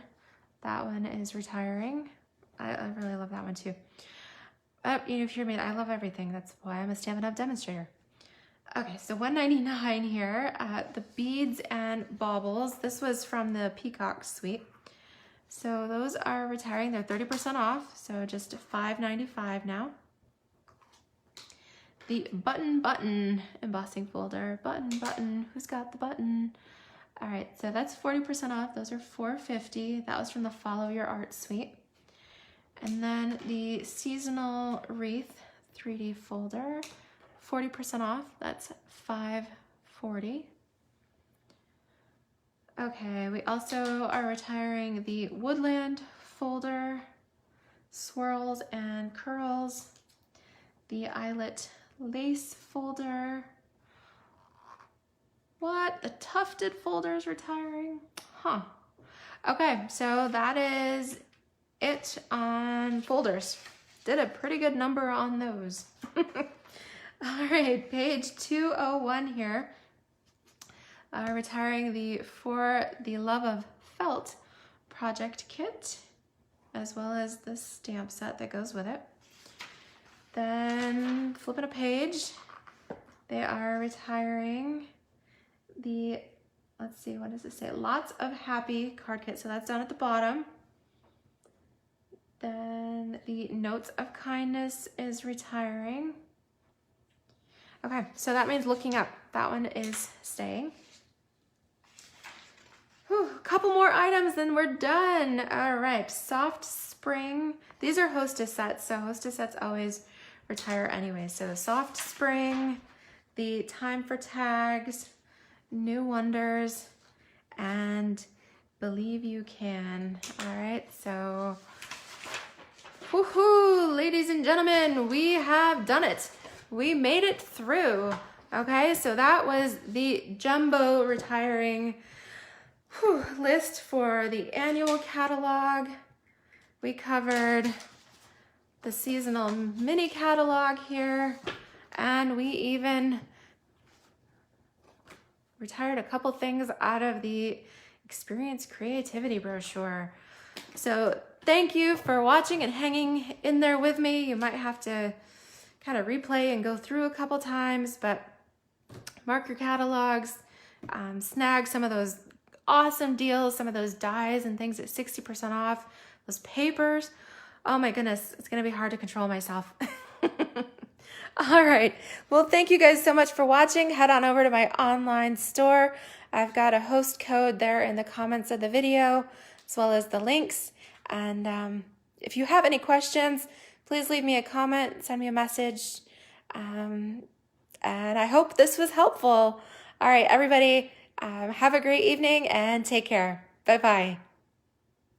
Speaker 1: That one is retiring. I really love that one too. You know, if you're me, I love everything. That's why I'm a Stampin' Up demonstrator. Okay, so $1.99 here. The beads and baubles. This was from the Peacock Suite. So those are retiring. They're 30% off, so just $5.95 now. The button embossing folder. Button. Who's got the button? All right, so that's 40% off. Those are $4.50. That was from the Follow Your Art Suite. And then the seasonal wreath 3D folder, 40% off. That's $5.40. Okay, we also are retiring the Woodland Folder, swirls and curls, the eyelet lace folder. What? The tufted folder is retiring? Huh. Okay, so that is it on folders. Did a pretty good number on those. All right, page 201 here. Retiring the For the Love of Felt project kit, as well as the stamp set that goes with it. Then flipping a page, they are retiring the, let's see, what does it say? Lots of Happy card kit. So that's down at the bottom. Then the Notes of Kindness is retiring. Okay, so that means Looking Up. That one is staying. Whew, a couple more items, then we're done. All right, Soft Spring. These are Hostess sets, so Hostess sets always retire anyway. So the Soft Spring, the Time for Tags, New Wonders, and Believe You Can. All right, so woohoo, ladies and gentlemen, we have done it. We made it through. Okay, so that was the jumbo retiring list for the annual catalog. We covered the seasonal mini catalog here, and we even retired a couple things out of the Experience Creativity brochure. So thank you for watching and hanging in there with me. You might have to kind of replay and go through a couple times, but mark your catalogs, snag some of those awesome deals, some of those dies and things at 60% off, those papers. Oh my goodness, it's gonna be hard to control myself. All right, well, thank you guys so much for watching. Head on over to my online store. I've got a host code there in the comments of the video, as well as the links. And if you have any questions, please leave me a comment, send me a message. And I hope this was helpful. All right, everybody, have a great evening and take care. Bye-bye.